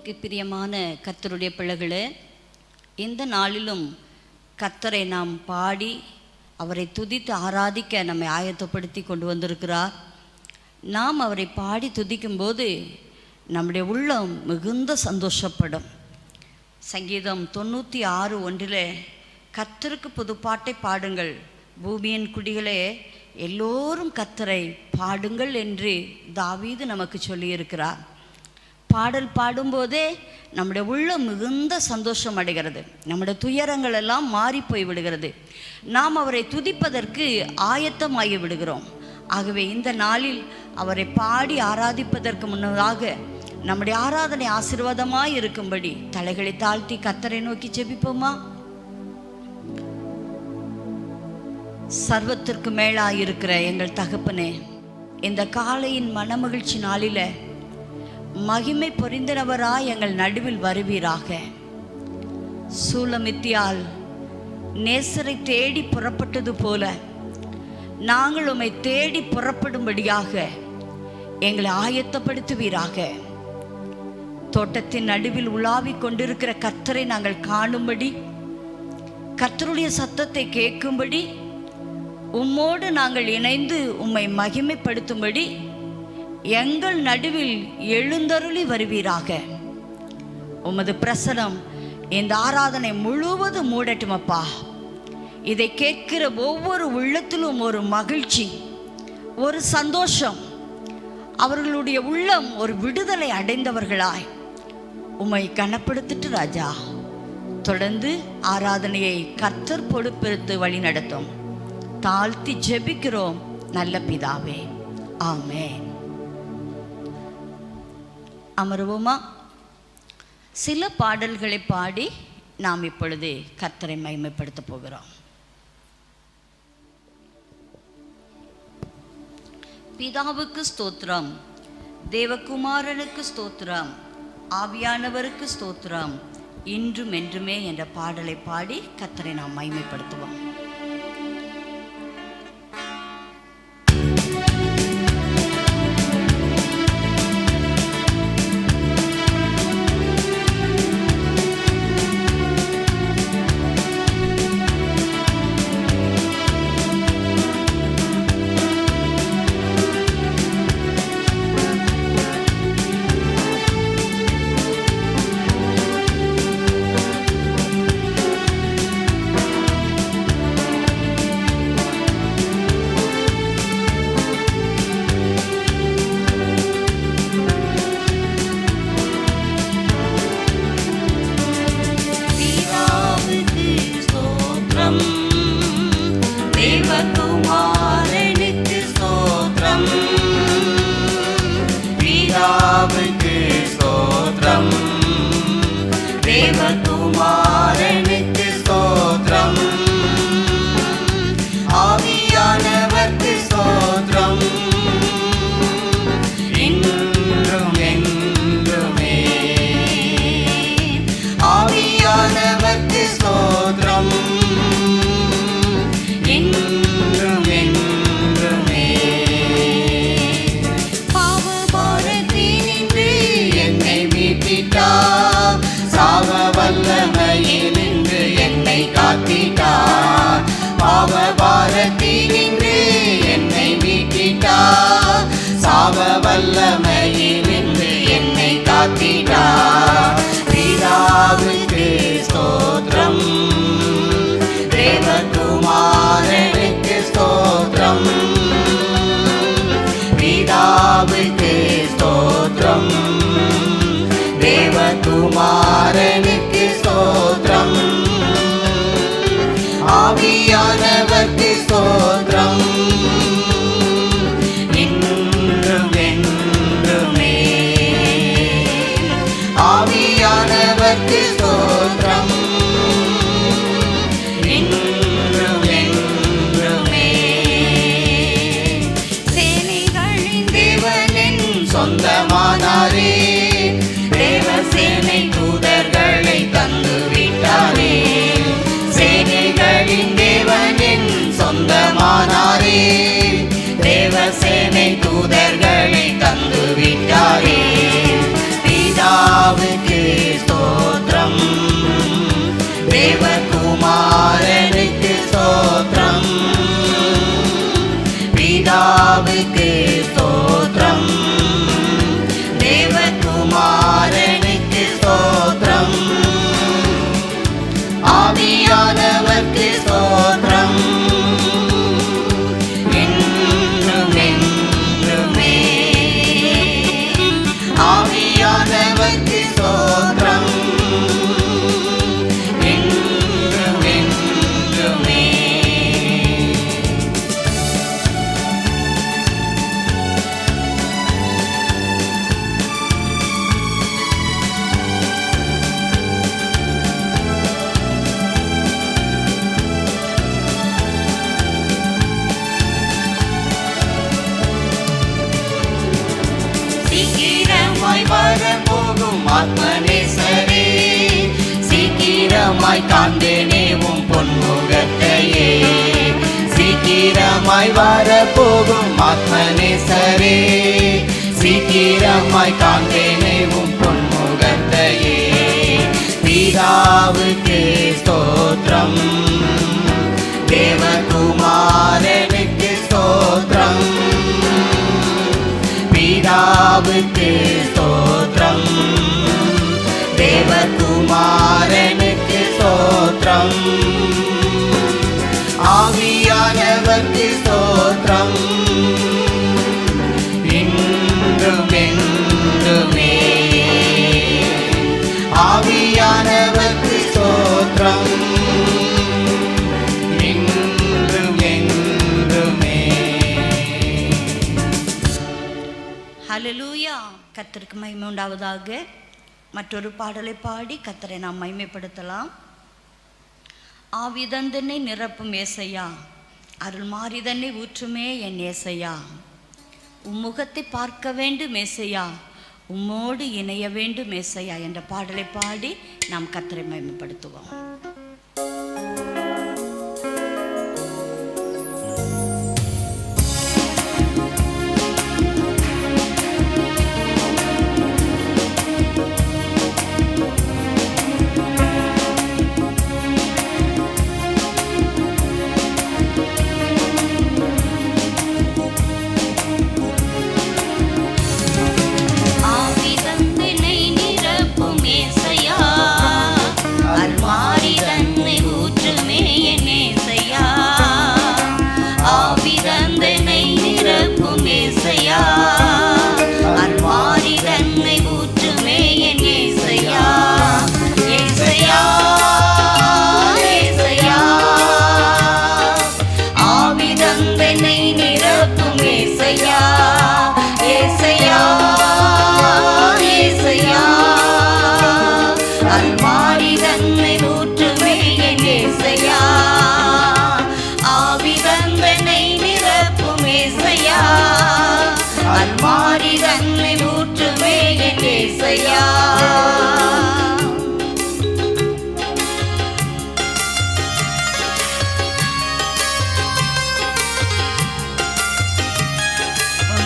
கிறிஸ்துவுக்கு பிரியமான கர்த்தருடைய பிள்ளைகளே, இந்த நாளிலும் கர்த்தரை நாம் பாடி அவரை துதித்து ஆராதிக்க நம்மை ஆயத்தப்படுத்தி கொண்டு வந்திருக்கிறார். நாம் அவரை பாடி துதிக்கும்போது நம்முடைய உள்ளம் மிகுந்த சந்தோஷப்படும். சங்கீதம் 96:1 கர்த்தருக்கு புதுப்பாட்டை பாடுங்கள், பூமியின் குடிகளே எல்லோரும் கர்த்தரை பாடுங்கள் என்று தாவீது நமக்கு சொல்லியிருக்கிறார். பாடல் பாடும்போதே நம்முடைய உள்ளம் மிகுந்த சந்தோஷம் அடைகிறது. நம்முடைய துயரங்கள் எல்லாம் மாறி போய் விடுகிறது. நாம் அவரை துதிப்பதற்கு ஆயத்தமாகி விடுகிறோம். ஆகவே இந்த நாளில் அவரை பாடி ஆராதிப்பதற்கு முன்னதாக நம்முடைய ஆராதனை ஆசீர்வாதமாய் இருக்கும்படி தலைகளை தாழ்த்தி கர்த்தரை நோக்கி ஜெபிப்போமா? சர்வத்திற்கு மேலாயிருக்கிற எங்கள் தகப்பனே, இந்த காலையின் மனமகிழ்ச்சி நாளில மகிமை பொரிந்தனவராய் எங்கள் நடுவில் வருவீராக. சூலமித்தியால் நேசரை தேடி புறப்பட்டது போல நாங்கள் உம்மை தேடி புறப்படும்படியாக எங்களை ஆயத்தப்படுத்துவீராக. தோட்டத்தின் நடுவில் உலாவிக் கொண்டிருக்கிற கர்த்தரை நாங்கள் காணும்படி, கர்த்தருடைய சத்தத்தை கேட்கும்படி, உம்மோடு நாங்கள் இணைந்து உம்மை மகிமைப்படுத்தும்படி எங்கள் நடுவில் எழுந்தருளி வருவீராக. உமது பிரசனம் இந்த ஆராதனை முழுவதும் மூடட்டும் அப்பா. இதை கேட்கிற ஒவ்வொரு உள்ளத்திலும் ஒரு மகிழ்ச்சி, ஒரு சந்தோஷம், அவர்களுடைய உள்ளம் ஒரு விடுதலை அடைந்தவர்களாய் உம்மை கனப்படுத்திட்டு ராஜா தொடர்ந்து ஆராதனையை கர்த்தர் பொறுப்பெடுத்து வழி நடத்தும். தாழ்த்தி ஜெபிக்கிறோம் நல்ல பிதாவே, ஆமென். அமருவோமா? சில பாடல்களை பாடி நாம் இப்பொழுது கர்த்தரை மகிமைப்படுத்த போகிறோம். பிதாவுக்கு ஸ்தோத்திரம், தேவகுமாரனுக்கு ஸ்தோத்திரம், ஆவியானவருக்கு ஸ்தோத்திரம், இன்றும் என்றுமே என்ற பாடலை பாடி கர்த்தரை நாம் மகிமைப்படுத்துவோம். ஆத்மநேசரே, சீக்கிரமாய் காண்பேனே உம் பொன்முகத்தையே. சீக்கிரமாய் வரப்போகும் ஆத்மநேசரே, சீக்கிரமாய் காண்பேனே உம் பொன்முகத்தையே. பிதாவுக்கு ஸ்தோத்திரம், தேவகுமாரனுக்கு ஸ்தோத்திரம். பிதாவுக்கு ஸ்தோத்திரம், தேவகுமாரனுக்கு ஸ்தோத்திரம். ஆவியானவருக்கு ஸ்தோத்திரம், இன்றும் என்றுமே. ஆவியானவருக்கு ஸ்தோத்திரம், இன்றும் என்றுமே. ஹல்லேலூயா. கர்த்தருக்கு மகிமை உண்டாவதாக. மற்றொரு பாடலை பாடி கர்த்தரை நாம் மகிமைப்படுத்தலாம். ஆவிதந்தனை நிரப்பும் ஏசையா, அருள் மாறிதனை ஊற்றுமே என் ஏசையா. உம்முகத்தை பார்க்க வேண்டும் ஏசையா, உம்மோடு இணைய வேண்டும் ஏசையா என்ற பாடலை பாடி நாம் கர்த்தரை மகிமைப்படுத்துவோம்.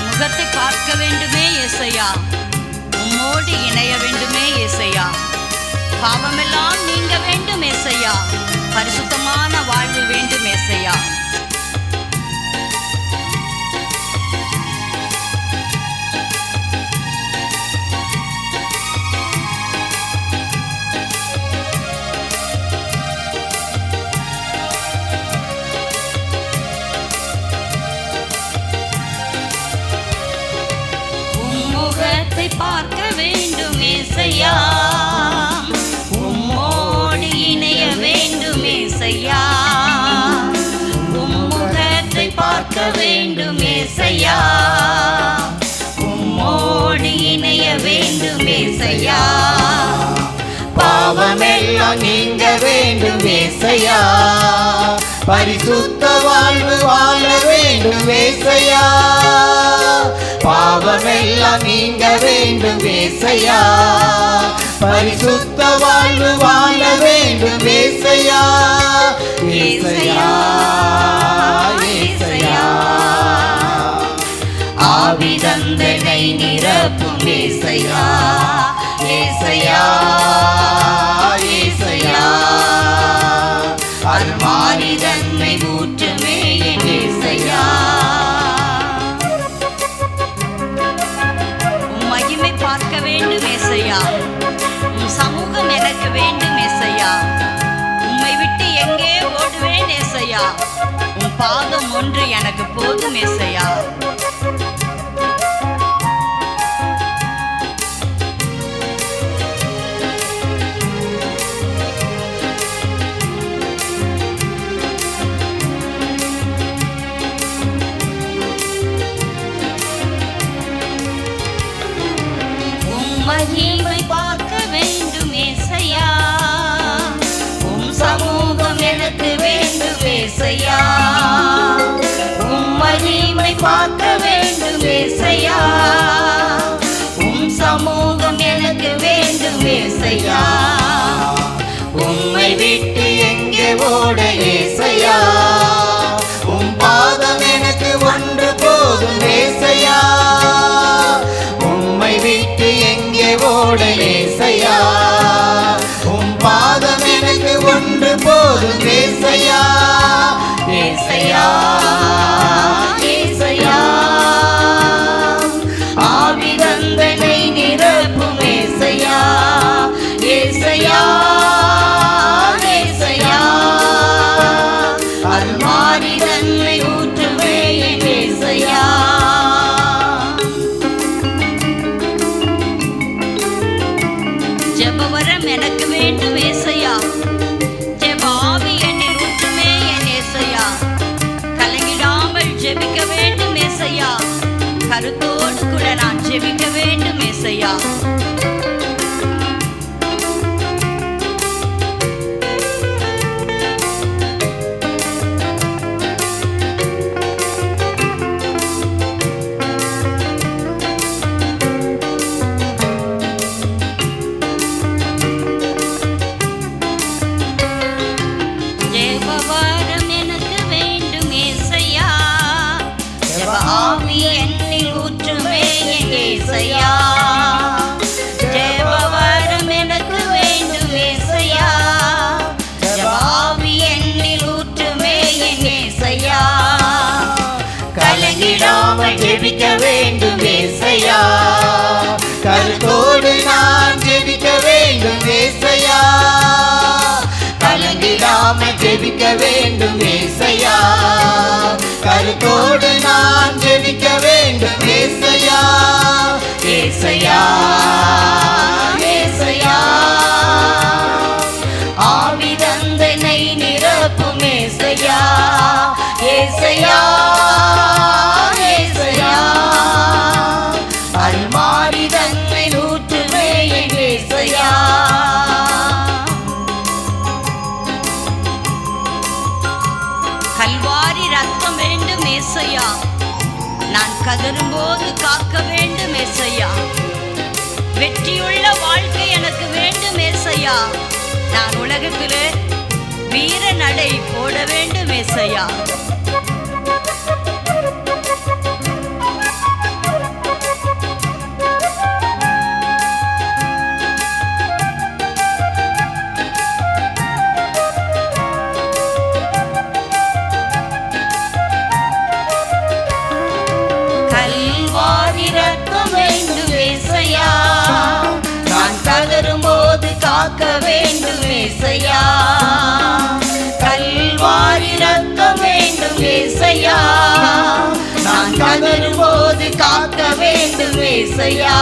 முகத்தை பார்க்க வேண்டுமே ஏசையா, உம்மோடு இணைய வேண்டுமே ஏசையா. பாவமெல்லாம் நீங்க வேண்டும் ஏசையா, பரிசுத்தமான வாழ்வு வேண்டும் ஏசையா. பார்க்க வேண்டும் ஏசையா, உம்மோடு இணைய வேண்டும் ஏசையா. உம்முகத்தை பார்க்க வேண்டும் ஏசையா, உம்மோடு இணைய வேண்டும் ஏசையா. பாவமெல்லாம் நீங்க வேண்டும் ஏசையா, பரிசுத்த வாழ்வு வாழ வேண்டும் ஏசையா. பாவமெல்லாம் நீங்க வேண்டும் ஏசையா, பரிசுத்த வாழ்வு வாழ வேண்டும் ஏசையா. ஏசையா ஏசையா, ஆவிதந்தனை நிரப்பும் ஏசையா. ஏசையா ஏசையா, அருள் மாறிதன்மை ஊற்றுமே என் ஏசையா. மகிமை பார்க்க வேண்டும் ஏசையா, உம் சமூகம் எனக்கு வேண்டும் ஏசையா. உம்மை விட்டு எங்கே ஓடுவேன் ஏசையா, உம் பாதம் ஒன்று எனக்கு போதும் ஏசையா. மகிமை பார்க்க வேண்டும் ஏசையா, உம் சமூகம் எனக்கு வேண்டும் ஏசையா. உம் மகிமை பார்க்க வேண்டும் ஏசையா, உம் சமூகம் எனக்கு வேண்டும் ஏசையா உம்மை விட்டு எங்கே ஓட ஏசையா உம் பாதம் எனக்கு ஒன்று போதும் ஏசையா உம்மை விட்டு எங்கே ஓட ஏசையா உம் பாதம் எனக்கு ஒன்று போதும் ஏசையா ஏசையா ஏசையா ஆவி தந்தனை நிரப்பும் ஏசையா ஏசையா ஏசையா அல்மாரி தன்னை ஊற்றுவே என் ஏசையா ஜெபவரம் எனக்கு வேண்டும் ஏசையா ஜெப ஆவி என்னில் ஊற்றுமே என் ஏசையா கலங்கிடாமல் ஜெபிக்க வேண்டும் ஏசையா கருத்தோடு கூட நான் ஜெபிக்க வேண்டும் ஏசையா ஜெபவரம் எனக்கு வேண்டும் ஏசையா ஜெப ஆவி என்னில் ஊற்றுமே என் ஏசையா ஜெபவரம் எனக்கு வேண்டும் ஏசையா ஜெப ஆவி என்னில் ஊற்றுமே என் ஏசையா கலங்கிடாமல் ஜெபிக்க வேண்டும் ஏசையா கருத்தோடு நான் ஜெபிக்க வேண்டும் ஏசையா கலங்கிடாமல் ஜெபிக்க வேண்டும் ஏசையா கருத்தோடு நான் ஜெபிக்க வேண்டும் ஏசையா ஏசையா ஏசையா ஆவி தந்தனை நிரப்பும் ஏசையா ஏசையா ஏசையா அல்மாரி தன்னை ஊற்றுவே என் ஏசையா கல்வாரி ரத்தம் வேண்டும் ஏசையா நான் கதறும்போது காக்க வேண்டும் ஏசையா வெற்றியுள்ள வாழ்க்கை எனக்கு வேண்டும் ஏசையா நான் உலகத்திலே வீர நடை போட வேண்டும் ஏசையா கல்வாரி ரத்தம் வேண்டும் ஏசையா நான் கதறும்போது காக்க வேண்டும் ஏசையா கல்வாரி ரத்தம் வேண்டும் ஏசையா நான் கதறும்போது காக்க வேண்டும் ஏசையா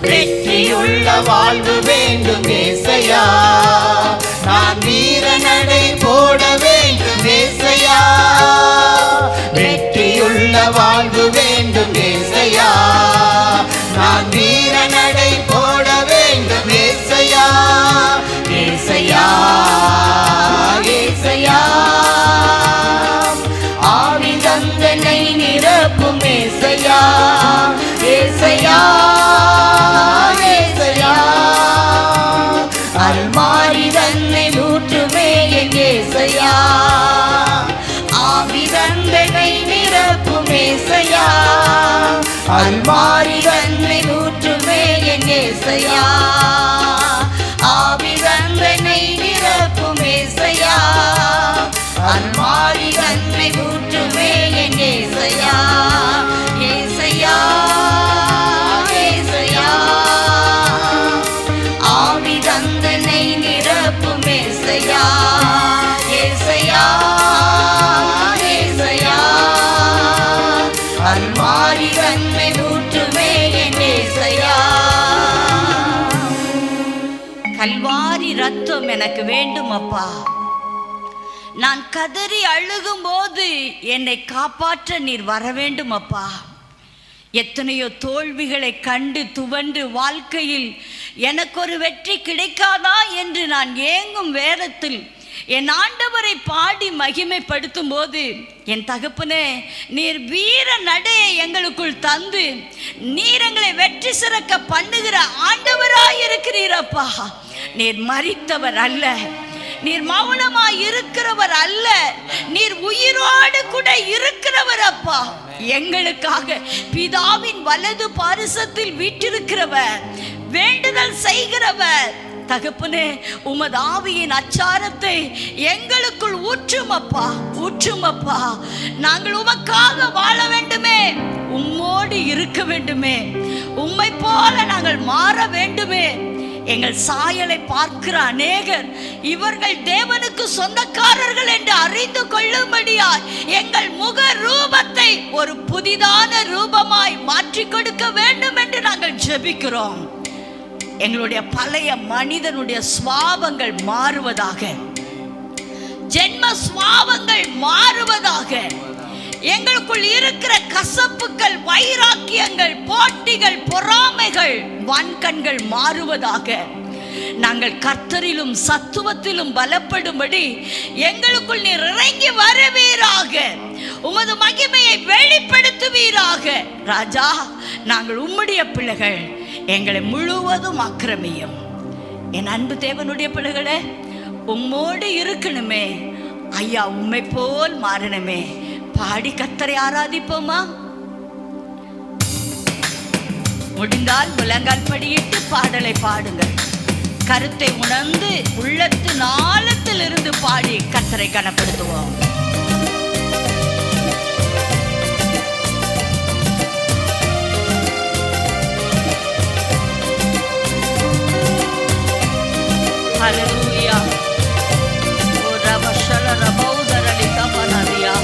வெற்றியுள்ள வாழ்வு வேண்டும் ஏசையா நான் வீர நடை போட வேண்டும் ஏசையா வெற்றியுள்ள வாழ்வு வேண்டும் ஏசையா நான் வீர நடை போட வேண்டும் ஏசையா ஏசையா ஏசையா ஆவி தந்தனை நிரப்பும் ஏசையா ஏசையா ஏசையா அல்மாரி தன்னை ஊற்றுமே என் ஏசையா ஆவி தந்தனை நிரப்பும் ஏசையா அல்மாரி தன்னை ஊற்றுமே என் ஏசையா ஆவி தந்தனை நிரப்பும் ஏசையா அல்மாரி தன்னை ஊற்றுமே என் ஏசையா ஏசையா ஏசையா ஆவி தந்தனை நிரப்பும் ஏசையா ஏசையா ஏசையா அல்மாரி தன்னை ஊற்றுமே என் ஏசையா கல்வாரி ரத்தம் எனக்கு வேண்டும் அப்பா நான் கதறி அழுகும் போது என்னை காப்பாற்ற நீர் வர வேண்டும் அப்பா எத்தனையோ தோல்விகளை கண்டு துவண்டு வாழ்க்கையில் எனக்கு ஒரு வெற்றி கிடைக்காதா என்று நான் ஏங்கும் வேதத்தில் என் ஆண்டவரை பாடி மகிமைப்படுத்தும் போது, என் தகப்பனே, நீர் வீர நடையை எங்களுக்குள் தந்து நீர் எங்களை வெற்றி சிறக்க பண்ணுகிற ஆண்டவராய் இருக்கிறீரப்பா. நீர் மரித்தவர் அல்ல, நீர் மௌனமாய் இருக்கிறவர் அல்ல, நீர் உயிரோடு கூட இருக்கிறவர் அப்பா. எங்களுக்காக பிதாவின் வலது பாரிசத்தில் வீற்றிருக்கிறவர், வேண்டுதல் செய்கிறவர். தகப்பனே, உமது ஆவியின் அச்சாரத்தை எங்களுக்குள் ஊற்றும் அப்பா, ஊற்றும் அப்பா. நாங்கள் உமக்காக வாழ வேண்டுமே, உம்மோடு இருக்க வேண்டுமே, உம்மை போல நாங்கள் மாற வேண்டுமே. எங்கள் சாயலை பார்க்கிற அநேகர் இவர்கள் தேவனுக்கு சொந்தக்காரர்கள் என்று அறிந்து கொள்ளும்படியாய் எங்கள் முக ரூபத்தை ஒரு புதிதான ரூபமாய் மாற்றி கொடுக்க வேண்டும் என்று நாங்கள் ஜெபிக்கிறோம். எங்களுடைய பழைய மனிதனுடைய சுவாபங்கள் மாறுவதாக, ஜென்ம சுவாபங்கள் மாறுவதாக. எங்களுக்குள் இருக்கிற கசப்புகள், வைராக்கியங்கள், போட்டிகள், பொறாமைகள், வன்கண்கள் மாறுவதாக. நாங்கள் கர்த்தரிலும் சத்துவத்திலும் பலப்படும்படி எங்களுக்குள் நீர் இறங்கி வருவீராக, உமது மகிமையை வெளிப்படுத்துவீராக. ராஜா, நாங்கள் உம்முடைய பிள்ளைகள், எங்களை முழுவதும் ஆக்கிரமியும். என் அன்பு தேவனுடைய பிள்ளைகளே, உம்மோடு இருக்கணுமே ஐயா, உம்மை போல் மாறணுமே. பாடி கர்த்தரை ஆராதிப்போமா? முடிந்தால் முழங்கால் படியிட்டு பாடலை பாடுங்கள். கருத்தை உணர்ந்து உள்ளத்து நாளத்தில் இருந்து பாடி கர்த்தரை கனப்படுத்துவோம். ஹல்லேலூயா. ஓ ரபஷல ரபௌதரலி கபனதியா.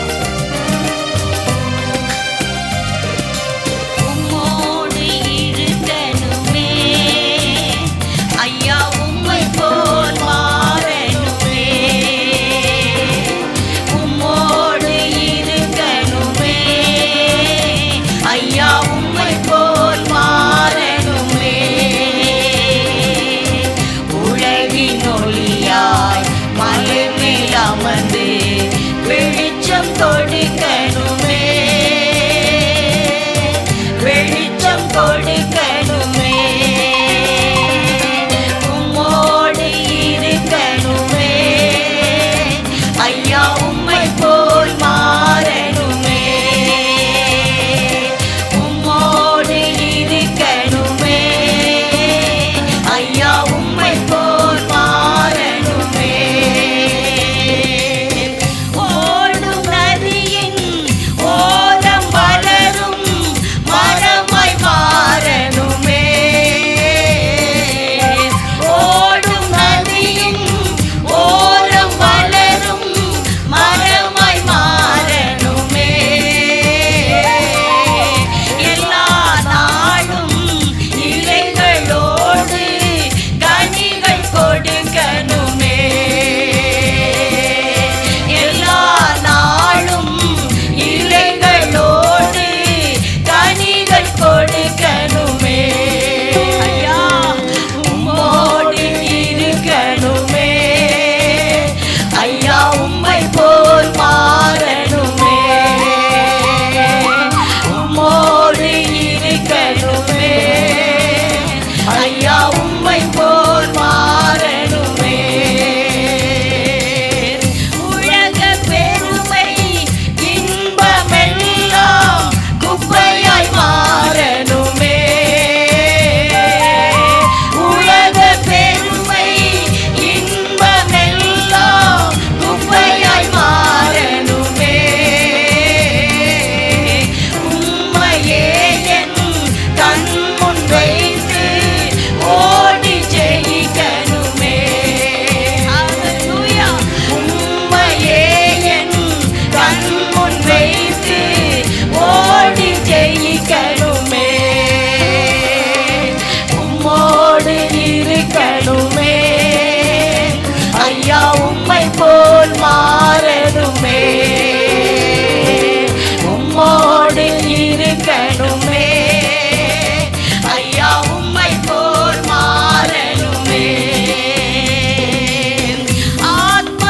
ஆத்ம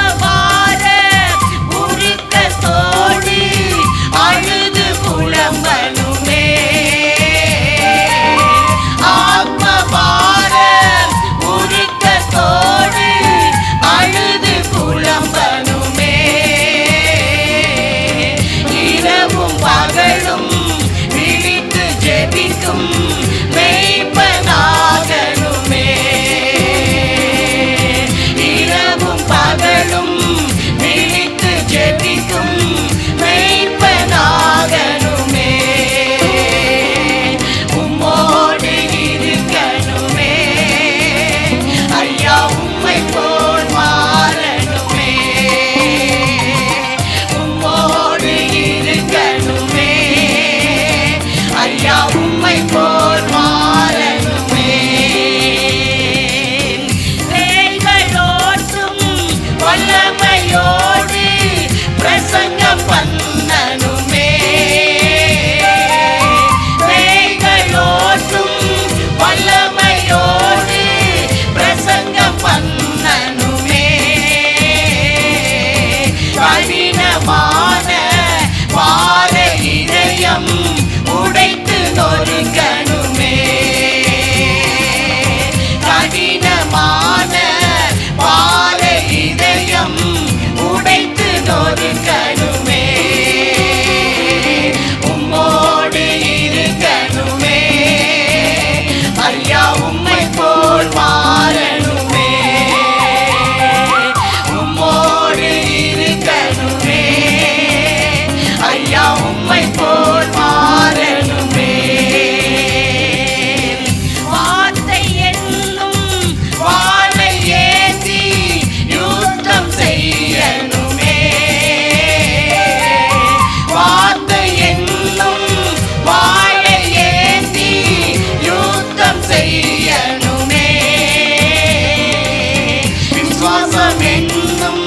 விசுவாசம் என்னும்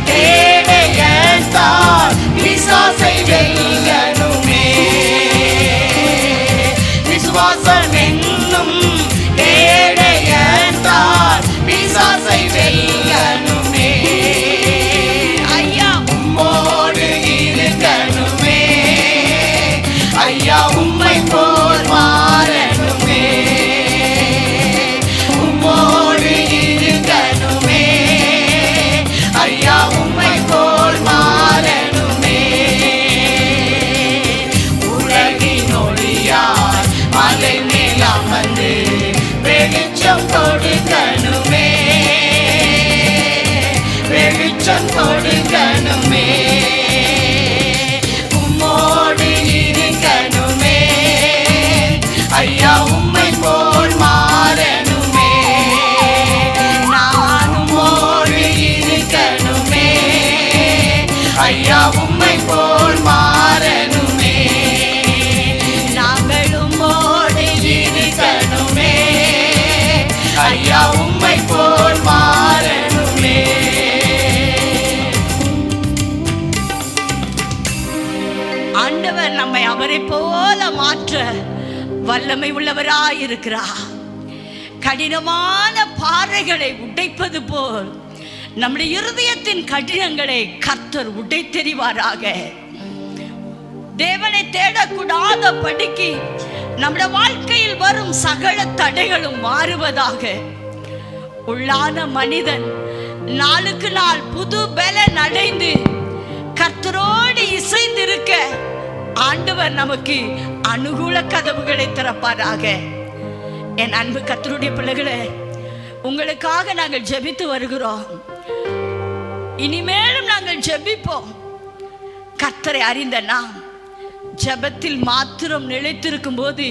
கேடயத்தால் பிசாசை வெல்லணுமே. விசுவாசம் என்னும் கேடயத்தால் பிசாசை வெல்லணுமே. ஐயா உம்மோடு இருக்கணுமே. ஐயா உம்மை போல் மாறணுமே. உம்மோடு இருக்கணுமே. ஐயா உம்மை போல் மாறணுமே. உலகின் ஒளியால் மலை மேல் அமர்ந்து வெளிச்சம் கொடுக்கணுமே. வெளிச்சம் கொடுக்கணுமே. உம்மோடு இருக்கணுமே. ஐயா உம்மை போல் மாறணுமே. நான் உம்மோடு இருக்கணுமே. ஐயா உம்மை போல் மாறணுமே. நாங்கள் உம்மோடு இருக்கணுமே. ஐயா உம்மை போல் மாறணுமே. ஆண்டவர் நம்மை அவரை போல மாற்ற வல்லமை உள்ளவராயிருக்கிறார். கடினமான பாறைகளை உடைப்பது போல் நம்முடைய இருதயத்தின் கடினங்களை கர்த்தர் உடைத்தெறிவாராக. தேவனை தேடக்கூடாத படிக்கு நம்முடைய வாழ்க்கையில் வரும் சகல தடைகளும் மாறுவதாக. உள்ளான மனிதன் நாளுக்கு நாள் புது பலன் அடைந்து கர்த்தரோடு இசைந்திருக்க ஆண்டவர் நமக்கு அனுகூல கதவுகளை திறப்பாராக. என் அன்பு கர்த்தருடைய பிள்ளைகளே, உங்களுக்காக நாங்கள் ஜெபித்து வருகிறோம். இனிமேலும் நாங்கள் ஜெபிப்போம். கர்த்தரை அறிந்த நாம் ஜெபத்தில் மாத்திரம் நிலைத்திருக்கும் போது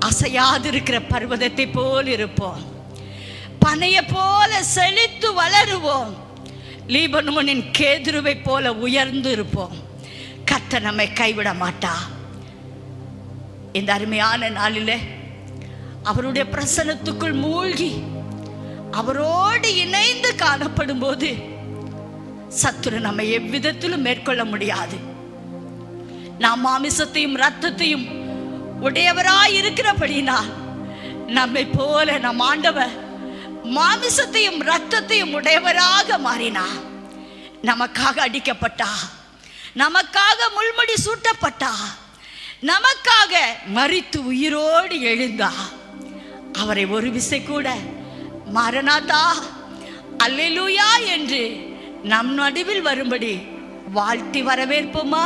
அசையாதிருக்கிற பர்வதத்தை போல் இருப்போம். பனைய போல செழித்து வளருவோம். லீபனோனின் கேதுருவை போல உயர்ந்து இருப்போம். கர்த்தர் நம்மை கைவிட மாட்டா. இந்த அருமையான நாளில் அவருடைய பிரசன்னத்துக்குள் மூழ்கி அவரோடு இணைந்து காணப்படும் போது சத்துரு நம்மை எவ்விதத்திலும் மேற்கொள்ள முடியாது. நாம் மாமிசத்தையும் இரத்தத்தையும் உடையவராய் இருக்கிறபடினால் நம்மை போல நம் ஆண்டவர் மாமிசத்தையும் இரத்தத்தையும் உடையவராக மாறினார். நமக்காக அடிக்கப்பட்டா, நமக்காக முள்முடி சூட்டப்பட்டா, நமக்காக மரித்து உயிரோடு எழுந்தா. அவரை ஒரு விசை கூட மரணாதா அல்லேலூயா என்று நம் நடுவில் வரும்படி வாழ்த்தி வரவேற்போமா?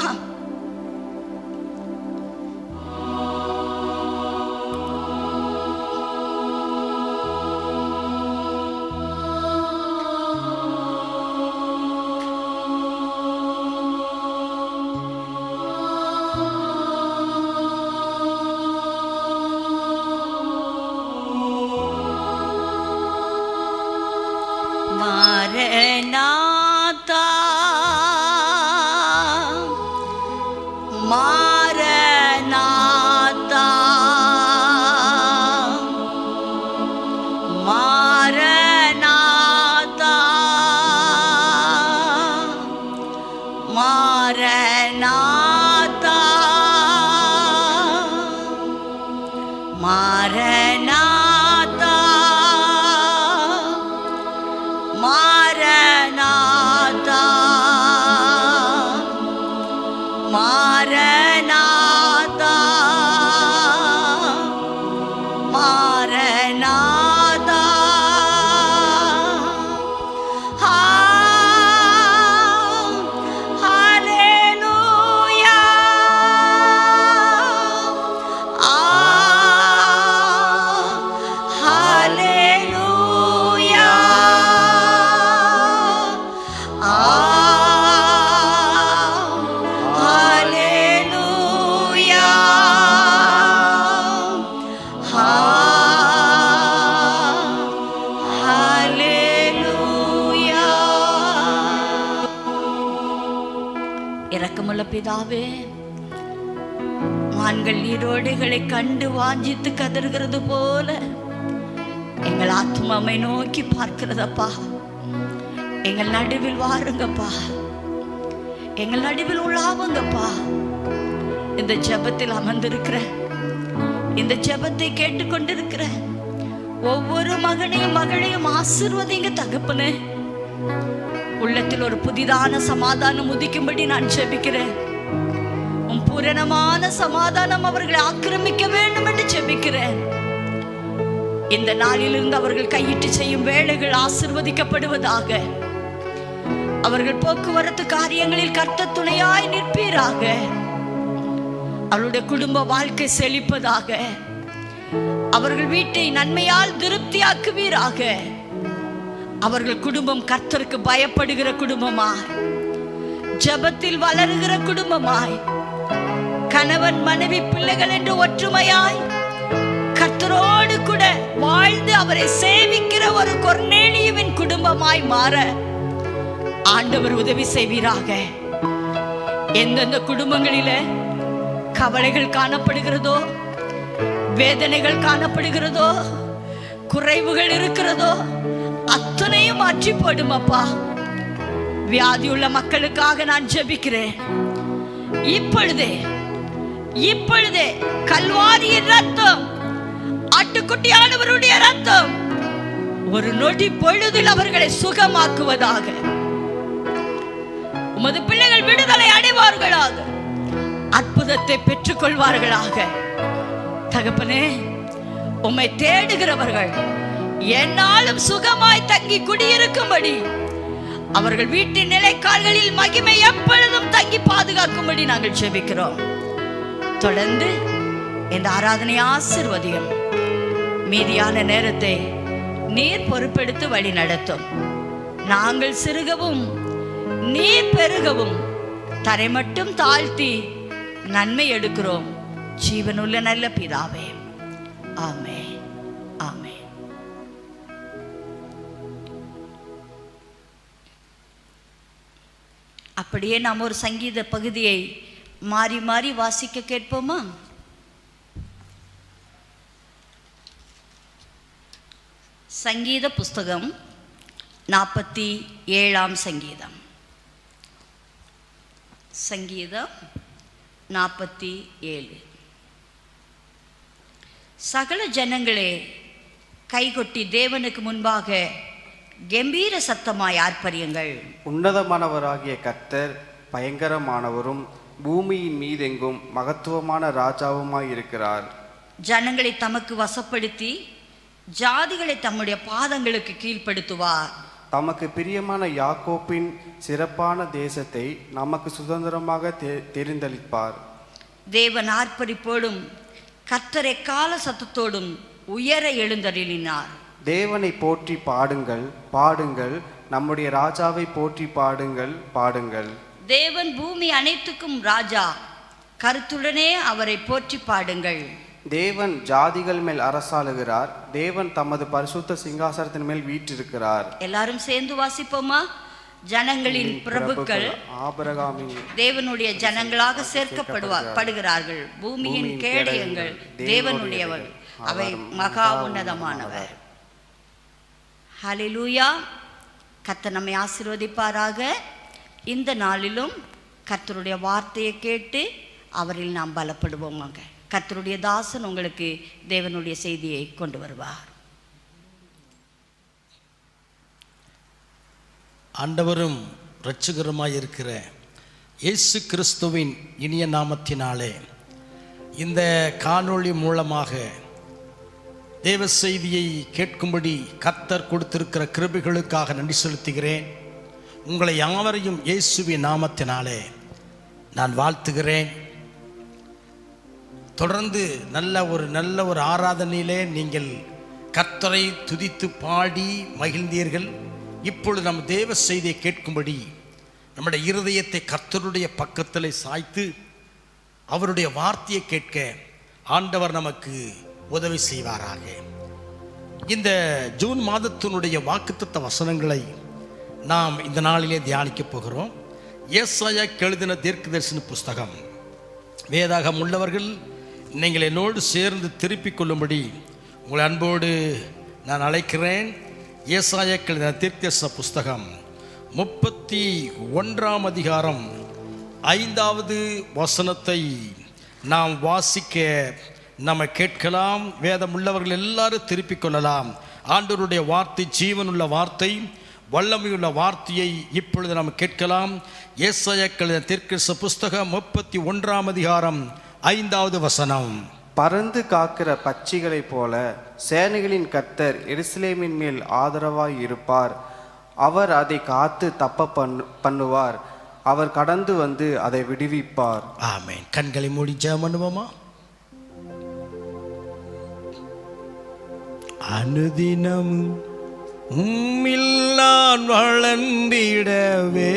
மாரநாதா மாரநாதா மாரநாதா மாரநாதா மாரநாதா மாரநாதா மாரநாதா மாரநாதா ஹல்லேலூயா ஹல்லேலூயா ஹல்லேலூயா ஹல்லேலூயா. இரக்கமுள்ள பிதாவே, மான்கள் நீரோடைகளை கண்டு வாஞ்சித்து கதறுகிறது போல எங்கள் ஆத்மாவை நோக்கி பார்க்கிறதப்பா. எங்கள் நடுவில் வாருங்கப்பா, எங்கள் நடுவில் உள்ளாவுங்கப்பா. இந்த ஜெபத்தில் அமர்ந்திருக்கிற, இந்த ஜெபத்தை கேட்டுக்கொண்டிருக்கிற ஒவ்வொரு மகனையும் மகளையும் ஆசீர்வதிங்க தகப்பனே. உள்ளத்தில் ஒரு புதிதான சமாதானம் உதிக்கும்படி நான் ஜெபிக்கிறேன். உன் பூரணமான சமாதானம் அவர்களை ஆக்கிரமிக்க வேண்டும் என்று ஜெபிக்கிறேன். இந்த நாளிலிருந்து அவர்கள் கையிட்டு செய்யும் வேலைகள் ஆசீர்வதிக்கப்படுவதாக. அவர்கள் போக்குவரத்து காரியங்களில் கர்த்தர் துணையாய் நிற்பீராக. அவருடைய குடும்ப வாழ்க்கை செழிப்பதாக. அவர்கள் வீட்டை நன்மையால் திருப்தியாக்குவீராக. அவர்கள் குடும்பம் கர்த்தருக்கு பயப்படுகிற குடும்பமாய், ஜெபத்தில் வளருகிற குடும்பமாய், கணவன் மனைவி பிள்ளைகள் என்று ஒற்றுமையாய் கர்த்தரோடு கூட வாழ்ந்து அவரை சேவிக்கிற ஒரு கொர்நேலியுவின் குடும்பமாய் மாற ஆண்டவர் உதவி செய்வீராக. எந்தெந்த குடும்பங்களில கவலைகள் காணப்படுகிறதோ, வேதனைகள் காணப்படுகிறதோ, குறைவுகள் இருக்கிறதோ அத்தனையும் மாற்றி போடும் அப்பா. வியாதியுள்ள மக்களுக்காக நான் ஜெபிக்கிறேன். இப்பொழுதே கல்வாரியின் ரத்தம், ஆட்டுக்குட்டியானவருடைய ரத்தம் ஒரு நொடி பொழுதில் அவர்களை சுகமாக்குவதாக. உமது பிள்ளைகள் விடுதலை அடைவார்களாக, அற்புதத்தை பெற்றுக் கொள்வார்களாக. தகப்பனே, உம்மை தேடுகிறவர்கள் என்னாலும் சுகமாய் தங்கி குடியிருக்கும்படி, அவர்கள் வீட்டின் நிலைக்கால்களில் மகிமை எப்பொழுதும் தங்கி பாதுகாக்கும்படி நாங்கள் ஜெபிக்கிறோம். தொடர்ந்து இந்த ஆராதனை ஆசீர்வதியும். மீதியான நேரத்தை நீர் பொறுப்பெடுத்து வழி நடத்தும். நாங்கள் சிறுகவும் நீர் பெருகவும் தரை மட்டும் தாழ்த்தி நன்மை எடுக்கிறோம். ஜீவனுள்ள நல்ல பிதாவே, ஆமென், ஆமென். அப்படியே நாம் ஒரு சங்கீத பகுதியை மாறி மாறி வாசிக்க கேட்போமா? சங்கீத புஸ்தகம் 47ஆம் சங்கீதம். சங்கீதம் 47. சகல ஜனங்களே கைகொட்டி தேவனுக்கு முன்பாக கம்பீர சத்தமாய் ஆர்ப்பரியுங்கள். உன்னதமானவராகிய கர்த்தர் பயங்கரமானவரும் பூமியின் மீதெங்கும் மகத்துவமான ராஜாவுமாய் இருக்கிறார். ஜனங்களை தமக்கு வசப்படுத்தி ஜாதிகளை தம்முடைய பாதங்களுக்கு கீழ்ப்படுத்துவார். தமக்கு பிரியமான யாக்கோப்பின் சிறப்பான தேசத்தை நமக்கு சுதந்திரமாக தெரிந்தளிப்பார். தேவன் ஆர்ப்பரிப்போடும் கர்த்தர் எக்கால சத்தத்தோடும் உயர எழுந்தருளினார். தேவனை போற்றி பாடுங்கள், பாடுங்கள், நம்முடைய ராஜாவை போற்றி பாடுங்கள், பாடுங்கள். தேவன் பூமி அனைத்துக்கும் ராஜா, கருத்துடனே அவரை போற்றி பாடுங்கள். தேவன் ஜாதிகள் மேல் அரசாளுகிறார். தேவன் தமது பரிசுத்த சிங்காசனத்தின் மேல் வீற்றிருக்கிறார். எல்லாரும் சேர்ந்து வாசிப்போமா? ஜனங்களின் பிரபுக்கள் ஆபிரகாமின் தேவனுடைய ஜனங்களாக சேர்க்கப்படுகிறார்கள். பூமியின் கேடயங்கள் தேவனுடையவர், அவை மகா உன்னதமானவர். ஹல்லேலூயா. கர்த்தர் நம்மை ஆசீர்வதிப்பாராக. இந்த நாளிலும் கர்த்தருடைய வார்த்தையை கேட்டு அவரில் நாம் பலப்படுவோமாங்க. கர்த்தருடைய தாசன் உங்களுக்கு தேவனுடைய செய்தியை கொண்டு வருவார். ஆண்டவரும் இரட்சகருமாய் இருக்கிற இயேசு கிறிஸ்துவின் இனிய நாமத்தினாலே இந்த காணொளி மூலமாக தேவ செய்தியை கேட்கும்படி கர்த்தர் கொடுத்திருக்கிற கிருபைகளுக்காக நன்றி செலுத்துகிறேன். உங்களை யாவரையும் இயேசுவின் நாமத்தினாலே நான் வாழ்த்துகிறேன். தொடர்ந்து நல்ல ஒரு ஆராதனையிலே நீங்கள் கர்த்தரை துதித்து பாடி மகிழ்ந்தீர்கள். இப்பொழுது நம் தேவ செய்தியை கேட்கும்படி நம்முடைய இருதயத்தை கர்த்தருடைய பக்கத்தில் சாய்த்து அவருடைய வார்த்தையை கேட்க ஆண்டவர் நமக்கு உதவி செய்வாராக. இந்த ஜூன் மாதத்தினுடைய வாக்குத்தத்த வசனங்களை நாம் இந்த நாளிலே தியானிக்க போகிறோம். ஏசாயா எழுதின தீர்க்கதரிசன புஸ்தகம். வேதாகம் உள்ளவர்கள் நீங்கள் என்னோடு சேர்ந்து திருப்பிக் கொள்ளும்படி உங்களை அன்போடு நான் அழைக்கிறேன். ஏசாயா எழுதின தீர்க்கதரிசன புஸ்தகம் 31 அதிகாரம் 5வது வசனத்தை நாம் வாசிக்க நம்ம கேட்கலாம். வேதம் உள்ளவர்கள் எல்லாரும் திருப்பிக் கொள்ளலாம். ஆண்டவருடைய வார்த்தை ஜீவனுள்ள வார்த்தை, வல்லமையுள்ள வார்த்தையை இப்பொழுது நாம் கேட்கலாம். ஏசாயா தீர்க்கதரிசி புஸ்தகம் 31 அதிகாரம் 5வது வசனம். பறந்து காக்கிற பட்சிகளைப் போல சேனைகளின் கர்த்தர் எருசலேமின் மேல் ஆதரவாய் இருப்பார். அவர் அதை காத்து தப்ப பண்ணுவார். அவர் கடந்து வந்து அதை விடுவிப்பார். ஆமென். கண்களை மூடி ஜெபம் பண்ணுவோமா? அனுதினம் உம்மில் நான் வளர்ந்திடவே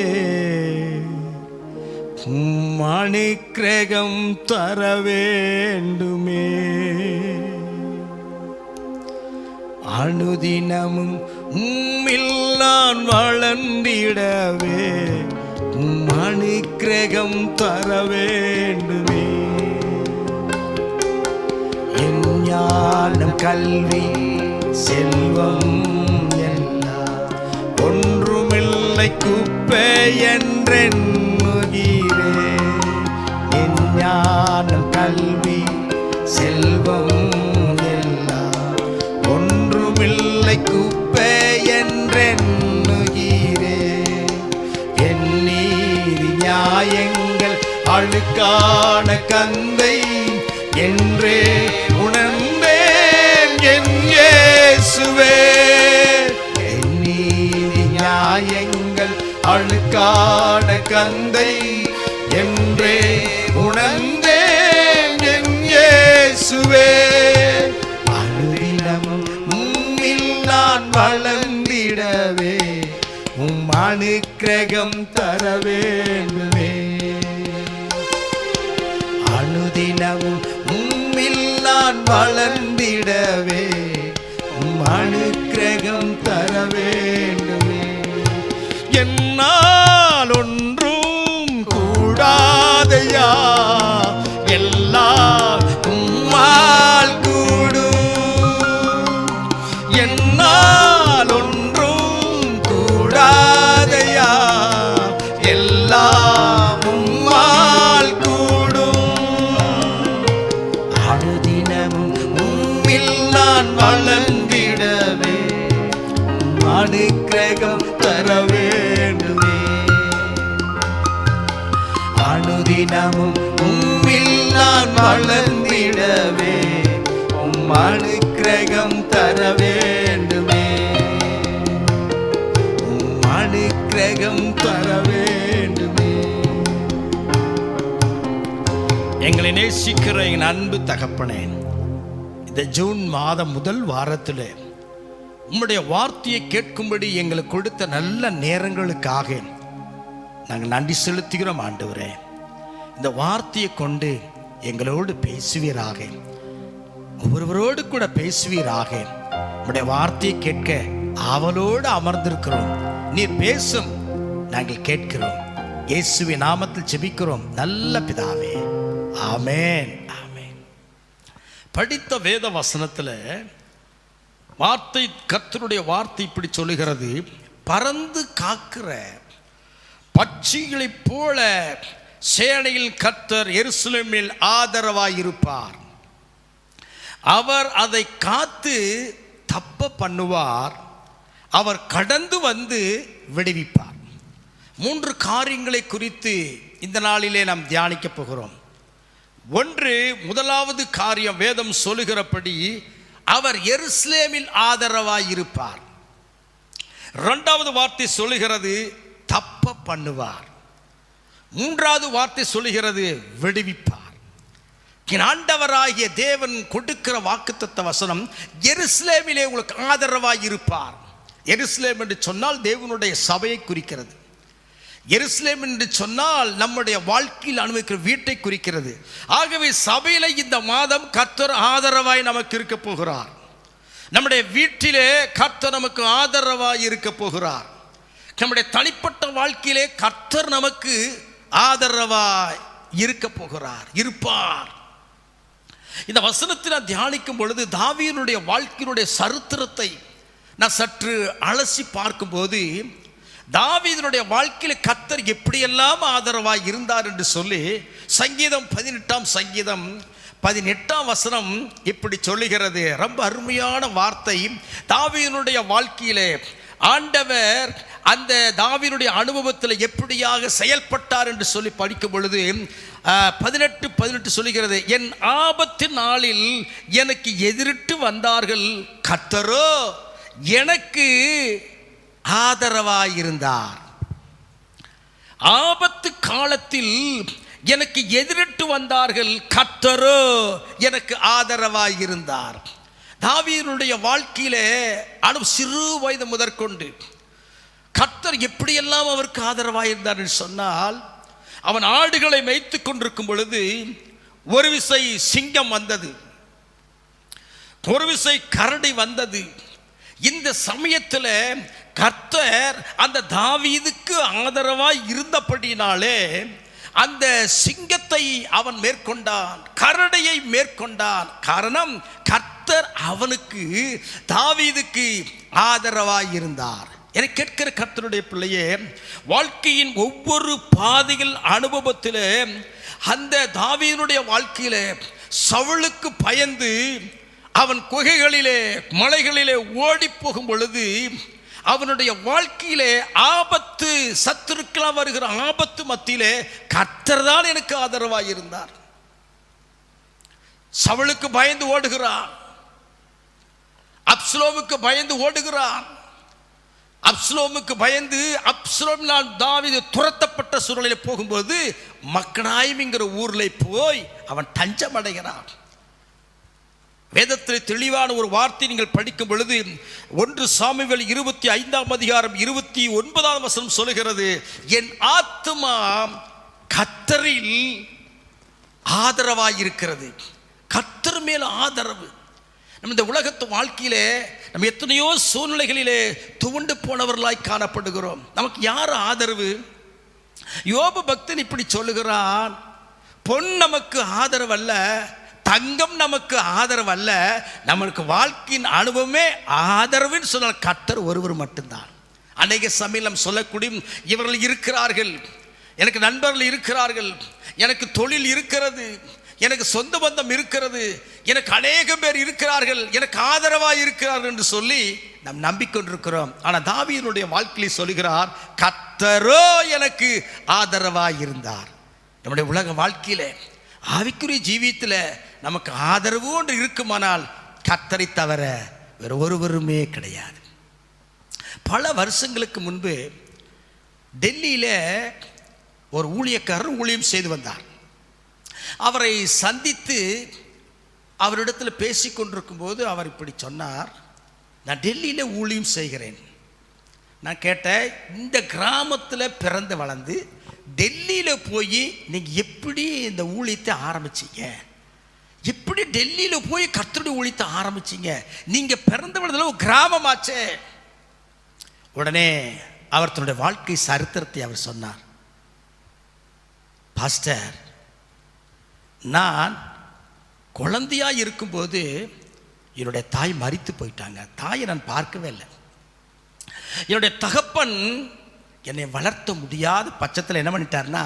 அனுக்கிரகம் தர வேண்டுமே. அனுதினமும் உம்மில் நான் வளர்ந்திடவே அனுக்கிரகம் தர வேண்டுமே. என் ஞானம் கல்வி செல்வம் எல்லாம் ஒன்றுமில்லை குப்பை என்றெண்ணுகிறே. என் ஞானம் கல்வி செல்வம் எல்லாம் ஒன்றுமில்லை குப்பை என்றெண்ணுகிறே. என் நீதி நியாயங்கள் அழுக்கான கந்தை என்றே உணர்ந்தேன் என் இயேசுவே. என் நீதி நியாயங்கள் அழுக்கான கந்தை என்றே உணர்ந்தேன் என் இயேசுவே. அனுதினமும் உம்மில் நான் வளர்ந்திடவே உம் அனுக்கிரகம் தர வேண்டுமே. அனுதினமும் உம்மில் நான் வளர்ந்திடவே உம் அனுக்கிரகம் தர வேண்டுமே. என்னால் ஒன்றும் கூடாதையா, எல்லாம் உம்மால் கூடும். என்னால் ஒன்றும் கூடாதையா, எல்லாம் உம்மால் கூடும். அனுதினமும் உம்மில் நான் வளர்ந்திடவே அனுக்கிரகம் தர வேண்டுமே. அனுதினமும் உம்மில் நான் வளர்ந்திடவே உம் அனுக்கிரகம் தர வேண்டுமே. உம் அனுக்கிரகம் தர வேண்டுமே. எங்களை நேசிக்கிற என் அன்பு தகப்பனே, இந்த ஜூன் மாதம் முதல் வாரத்தில் உம்முடைய வார்த்தையை கேட்கும்படி எங்களுக்கு கொடுத்த நல்ல நேரங்களுக்காக நாங்கள் நன்றி செலுத்துகிறோம். ஆண்டவரே, இந்த வார்த்தையை கொண்டு எங்களோடு பேசுவீராக, ஒவ்வொருவரோடு கூட பேசுவீராக. உம்முடைய வார்த்தையை கேட்க ஆவலோடு அமர்ந்திருக்கிறோம். நீர் பேசும், நாங்கள் கேட்கிறோம். இயேசுவின் நாமத்தில் ஜெபிக்கிறோம் நல்ல பிதாவே, ஆமென். ஆமென். படித்த வேத வசனத்தில் வார்த்தை, கர்த்தருடைய வார்த்தை இப்படி சொல்லுகிறது: பறந்து காக்கிற பட்சிகளைப் போல சேனையில் கர்த்தர் எருசலேமில் ஆதரவாயிருப்பார். அவர் அதை காத்து தப்ப பண்ணுவார். அவர் கடந்து வந்து விடுவிப்பார். 3 காரியங்களை குறித்து இந்த நாளிலே நாம் தியானிக்க போகிறோம். முதலாவது காரியம், வேதம் சொல்லுகிறபடி அவர் எருசலேமில் ஆதரவாயிருப்பார். 2வது வார்த்தை சொல்லுகிறது தப்ப பண்ணுவார். 3வது வார்த்தை சொல்லுகிறது விடுவிப்பார். ஆண்டவராகிய தேவன் கொடுக்கிற வாக்குத்தத்த வசனம், எருசலேமிலே உங்களுக்கு ஆதரவாயிருப்பார். எருசலேம் என்று சொன்னால் தேவனுடைய சபையை குறிக்கிறது. எருசலேம் என்று சொன்னால் நம்முடைய வாழ்க்கையில் அனுபவிக்கிற வீட்டை குறிக்கிறது. ஆகவே சபையில இந்த மாதம் கர்த்தர் ஆதரவாய் நமக்கு இருக்க போகிறார். நம்முடைய வீட்டிலே கர்த்தர் நமக்கு ஆதரவாய் இருக்க போகிறார். நம்முடைய தனிப்பட்ட வாழ்க்கையிலே கர்த்தர் நமக்கு ஆதரவாய் இருக்க போகிறார், இருப்பார். இந்த வசனத்தை நான் தியானிக்கும் பொழுது தாவீதுடைய வாழ்க்கையினுடைய சரித்திரத்தை நான் சற்று அலசி பார்க்கும்போது, தாவீதுடைய வாழ்க்கையில் கர்த்தர் எப்படியெல்லாம் ஆதரவாய் இருந்தார் என்று சொல்லி சங்கீதம் 18ஆம் சங்கீதம் 18ஆம் வசனம் இப்படி சொல்லுகிறது. ரொம்ப அருமையான வார்த்தை. தாவீதுடைய வாழ்க்கையிலே ஆண்டவர் அந்த தாவீதுடைய அனுபவத்தில் எப்படியாக செயல்பட்டார் என்று சொல்லி படிக்கும் பொழுது 18 சொல்லுகிறது, என் ஆபத்து நாளில் எனக்கு எதிரிட்டு வந்தார்கள், கர்த்தரோ எனக்கு ஆதரவாயிருந்தார். ஆபத்து காலத்தில் எனக்கு எதிரிட்டு வந்தார்கள், கர்த்தரோ எனக்கு ஆதரவாயிருந்தார். தாவீதுடைய வாழ்க்கையிலே சிறு வயது முதற்கொண்டு கர்த்தர் எப்படியெல்லாம் அவருக்கு ஆதரவாயிருந்தார் என்று சொன்னால், அவன் ஆடுகளை மேய்த்து கொண்டிருக்கும் பொழுது ஒரு விசை சிங்கம் வந்தது, ஒரு விசை கரடி வந்தது. இந்த சமயத்தில் கர்த்தர் அந்த தாவீதுக்கு ஆதரவாய் இருந்தபடினாலே அந்த சிங்கத்தை அவன் மேற்கொண்டான், கரடியை மேற்கொண்டான். காரணம், கர்த்தர் அவனுக்கு தாவீதுக்கு ஆதரவாய் இருந்தார். என கேட்கிற கர்த்தருடைய பிள்ளையே, வாழ்க்கையின் ஒவ்வொரு பாதைகள் அனுபவத்திலே அந்த தாவீதுடைய வாழ்க்கையிலே சவுலுக்கு பயந்து அவன் குகைகளிலே மலைகளிலே ஓடி போகும் பொழுது அவனுடைய வாழ்க்கையிலே ஆபத்து, சத்துருக்கெல்லாம் வருகிற ஆபத்து மத்தியிலே கர்த்தர் தான் எனக்கு ஆதரவாய் இருந்தார். சவுலுக்கு பயந்து ஓடுகிறான், அப்சலோமுக்கு பயந்து ஓடுகிறான். அப்சலோமுக்கு பயந்து அப்சலோமினால் தாவீது துரத்தப்பட்ட சூழலில் போகும்போது மக்கனாயிம்ங்கிற ஊரில் போய் அவன் தஞ்சம் அடைகிறான். வேதத்தில் தெளிவான ஒரு வார்த்தை நீங்கள் படிக்கும் பொழுது 1 சாமுவேல் 25ஆம் அதிகாரம் 29ஆம் வசனம் சொல்லுகிறது, என் ஆத்துமா கர்த்தரில் ஆதரவாயிருக்கிறது. கர்த்தர் மேல் ஆதரவு. நம்ம இந்த உலகத்து வாழ்க்கையிலே நம்ம எத்தனையோ சூழ்நிலைகளிலே துவண்டு போனவர்களாய் காணப்படுகிறோம். நமக்கு யார் ஆதரவு? யோபு பக்தன் இப்படி சொல்லுகிறான், பொன் நமக்கு ஆதரவு அல்ல, தங்கம் நமக்கு ஆதரவு அல்ல, நம்மளுக்கு வாழ்க்கையின் அனுபவமே ஆதரவுன்னு சொன்னால் கர்த்தர் ஒருவர் மட்டும்தான். அநேக சமயம் சொல்லக்கூடிய இவர்கள் இருக்கிறார்கள், எனக்கு நண்பர்கள் இருக்கிறார்கள், எனக்கு தொழில் இருக்கிறது, எனக்கு சொந்த பந்தம் இருக்கிறது, எனக்கு அநேக பேர் இருக்கிறார்கள், எனக்கு ஆதரவாக இருக்கிறார்கள் என்று சொல்லி நாம் நம்பிக்கொண்டிருக்கிறோம். ஆனால் தாவீதுடைய வாழ்க்கையில் சொல்கிறார், கர்த்தரோ எனக்கு ஆதரவாக இருந்தார். நம்முடைய உலக வாழ்க்கையில் ஆவிக்குரிய ஜீவியத்தில் நமக்கு ஆதரவு ஒன்று இருக்குமானால் கர்த்தரை தவிர வேறு ஒருவருமே கிடையாது. பல வருஷங்களுக்கு முன்பு டெல்லியில் ஒரு ஊழியக்காரர் ஊழியம் செய்து வந்தார். அவரை சந்தித்து அவரிடத்தில் பேசி கொண்டிருக்கும் போது அவர் இப்படி சொன்னார், நான் டெல்லியில் ஊழியம் செய்கிறேன். நான் கேட்டேன், இந்த கிராமத்தில் பிறந்து வளர்ந்து டெல்லியில் போய் நீங்கள் எப்படி இந்த ஊழியத்தை ஆரம்பிச்சிங்க? எப்படி டெல்லியில் போய் கர்த்தருடைய ஊழியத்தை ஆரம்பிச்சிங்க? நீங்கள் பிறந்து வளர்ந்ததில் ஒரு கிராமமாச்சே. உடனே அவர் தன்னுடைய வாழ்க்கை சரித்திரத்தை அவர் சொன்னார். பாஸ்டர், நான் குழந்தையாக இருக்கும்போது என்னுடைய தாய் மரித்து போயிட்டாங்க. தாயை நான் பார்க்கவே இல்லை. என்னுடைய தகப்பன் என்னை வளர்த்த முடியாத பட்சத்தில் என்ன பண்ணிட்டார்னா,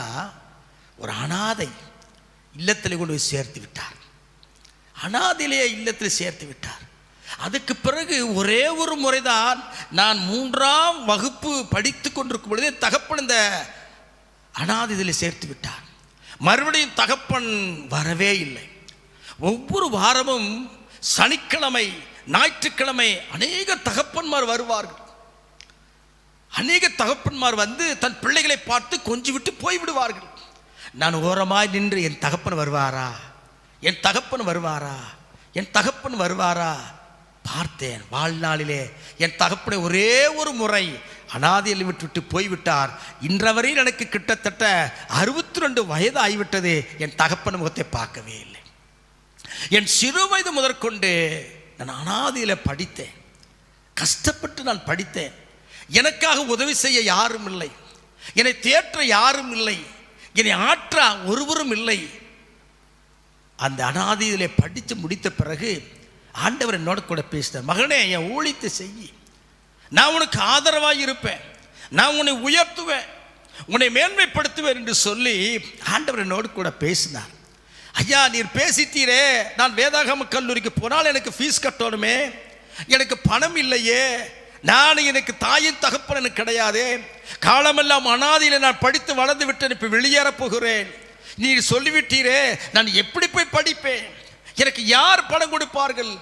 ஒரு அனாதை இல்லத்தில் கொண்டு போய் சேர்த்து விட்டார். அனாதையிலேயே இல்லத்தில் சேர்த்து விட்டார். அதுக்கு பிறகு ஒரே ஒரு முறைதான் நான் 3ஆம் வகுப்பு படித்து கொண்டிருக்கும் பொழுது தகப்பன் இந்த அனாதையிலே சேர்த்து விட்டார். மறுபடியும் தகப்பன் வரவே இல்லை. ஒவ்வொரு வாரமும் சனிக்கிழமை, ஞாயிற்றுக்கிழமை அநேக தகப்பன்மார் வருவார்கள். அநேக தகப்பன்மார் வந்து தன் பிள்ளைகளை பார்த்து கொஞ்சி விட்டு போய்விடுவார்கள். நான் ஓரமாய் நின்று என் தகப்பன் வருவாரா, என் தகப்பன் வருவாரா, என் தகப்பன் வருவாரா பார்த்தேன். வாழ்நாளிலே என் தகப்பனை ஒரே ஒரு முறை அனாதையில் விட்டுவிட்டு போய்விட்டார். இன்றவரையில் எனக்கு கிட்டத்தட்ட 62 வயது ஆகிவிட்டது. என் தகப்பன் முகத்தை பார்க்கவே இல்லை. என் சிறு வயது முதற்கொண்டு நான் அனாதையில் படித்தேன். கஷ்டப்பட்டு நான் படித்தேன். எனக்காக உதவி செய்ய யாரும் இல்லை, என்னை தேற்ற யாரும் இல்லை, என்னை ஆற்ற ஒருவரும் இல்லை. அந்த அனாதையிலே படித்து முடித்த பிறகு ஆண்டவர் என்னோட கூட பேசினார். மகனே, என் ஊழியத்தை செய்ய, நான் உனக்கு ஆதரவாக இருப்பேன். நான் உன்னை உயர்த்துவேன், உன்னை மேன்மைப்படுத்துவேன் என்று சொல்லி ஆண்டவர் என்னோடு கூட பேசினார். ஐயா, நீர் பேசித்தீரே, நான் வேதாகம கல்லூரிக்கு போனால் எனக்கு ஃபீஸ் கட்டணுமே, எனக்கு பணம் இல்லையே, எனக்கு தாயின் தகப்பன் எனக்கு கிடையாது, காலமெல்லாம் அனாதையில் நான் படித்து வளர்ந்து விட்டேன், இப்போ வெளியேறப் போகிறேன், நீர் சொல்லிவிட்டீரே, நான் எப்படி போய் படிப்பேன், எனக்கு யார் பணம் கொடுப்பார்கள்,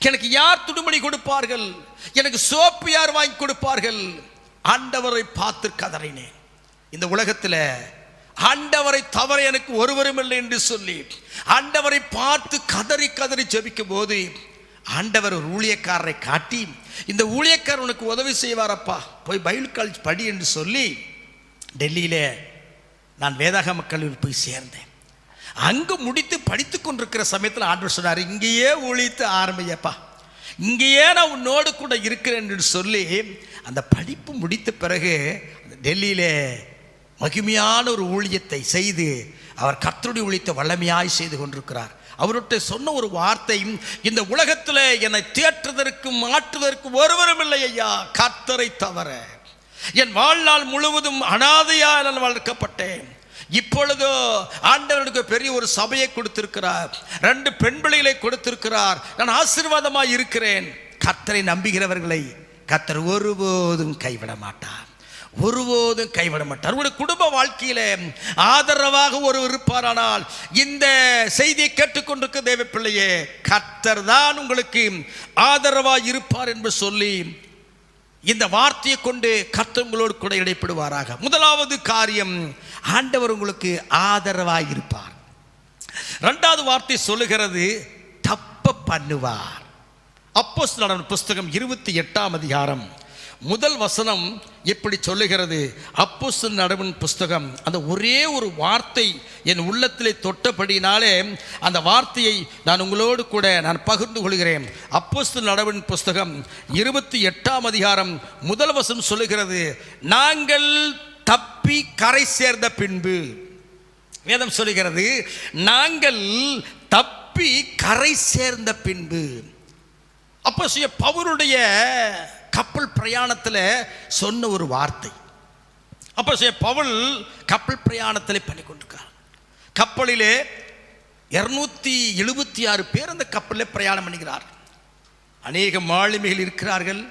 எனக்கு யார் துணிமணி கொடுப்பார்கள், எனக்கு சோப்பு யார் வாங்கி கொடுப்பார்கள்? ஆண்டவரை பார்த்து கதறினேன். இந்த உலகத்தில் ஆண்டவரை தவிர எனக்கு ஒருவரும் இல்லை என்று சொல்லி ஆண்டவரை பார்த்து கதறி கதறி ஜெபிக்கும் போது ஆண்டவர் ஒரு ஊழியக்காரரை காட்டி, இந்த ஊழியக்காரர் உனக்கு உதவி செய்வாரப்பா, போய் பைபிள் காலேஜ் படி என்று சொல்லி டெல்லியிலே நான் வேதாகம கல்லூரியில் போய் சேர்ந்தேன். அங்கு முடித்து படித்து கொண்டிருக்கிற சமயத்தில் ஆண்டவர் சொன்னார், இங்கேயே ஊழித்து ஆரம்பியப்பா, இங்கேயே நான் உன்னோடு கூட இருக்கிறேன் என்று சொல்லி அந்த படிப்பு முடித்த பிறகு டெல்லியிலே மகிமையான ஒரு ஊழியத்தை செய்து அவர் கர்த்தருடைய ஊழியத்தை வல்லமையாய் செய்து கொண்டிருக்கிறார். அவர்கிட்ட சொன்ன ஒரு வார்த்தை, இந்த உலகத்தில் என்னை தேற்றுவதற்கும் மாற்றுவதற்கும் ஒருவரும் இல்லை ஐயா, கர்த்தரை தவிர. என் வாழ்நாள் முழுவதும் அனாதையாக நான் வளர்க்கப்பட்டேன். இப்பொழுதோ ஆண்டவருக்கு பெரிய ஒரு சபையை கொடுத்திருக்கிறார், 2 பெண் பிள்ளைகளை கொடுத்திருக்கிறார், நான் ஆசீர்வாதமாய் இருக்கிறேன். கர்த்தரை நம்புகிறவர்களை கர்த்தர் ஒருபோதும் கைவிட மாட்டார், ஒருபோதும் கைவிட மாட்டார். உங்களுடைய குடும்ப வாழ்க்கையில ஆதரவாக ஒருவர் இருப்பாரானால், இந்த செய்தியை கேட்டுக்கொண்டிருக்க தேவ பிள்ளையே, கர்த்தர் தான் உங்களுக்கு ஆதரவாக இருப்பார் என்று சொல்லி இந்த வார்த்தையை கொண்டு கர்த்தர் உங்களோடு கூட இடைப்படுவாராக. முதலாவது காரியம், ஆண்டவர் உங்களுக்கு ஆதரவாக இருப்பார். 2வது வார்த்தை சொல்லுகிறது, தப்ப பண்ணுவார். அப்போஸ்தலர் நடவடிக்கைகள் புஸ்தகம் 28ஆம் அதிகாரம் முதல் வசனம் இப்படி சொல்லுகிறது. அப்போஸ்தலர் நடவடிக்கைகள் புஸ்தகம், அந்த ஒரே ஒரு வார்த்தை என் உள்ளத்திலே தொட்டபடினாலே அந்த வார்த்தையை நான் உங்களோடு கூட நான் பகிர்ந்து கொள்கிறேன். அப்போஸ்தலர் நடவடிக்கைகள் புஸ்தகம் 28ஆம் அதிகாரம் முதல் வசனம் சொல்லுகிறது, நாங்கள் தப்பி கரை சேர்ந்த பின்பு. வேதம் சொல்லுகிறது, நாங்கள் தப்பி கரை சேர்ந்த பின்பு. அப்போஸ்தலர் பவுலுடைய கப்பல் பிரயாணத்தில் சொன்ன ஒரு வார்த்தை. அப்போஸ்தலர் பவுல் கப்பல் பிரயாணத்தில் பண்ணி கொண்டிருக்கார். கப்பலிலே 276 பேர் அந்த கப்பலில் பிரயாணம் பண்ணுகிறார். அநேக மாலுமிகள் இருக்கிறார்கள்,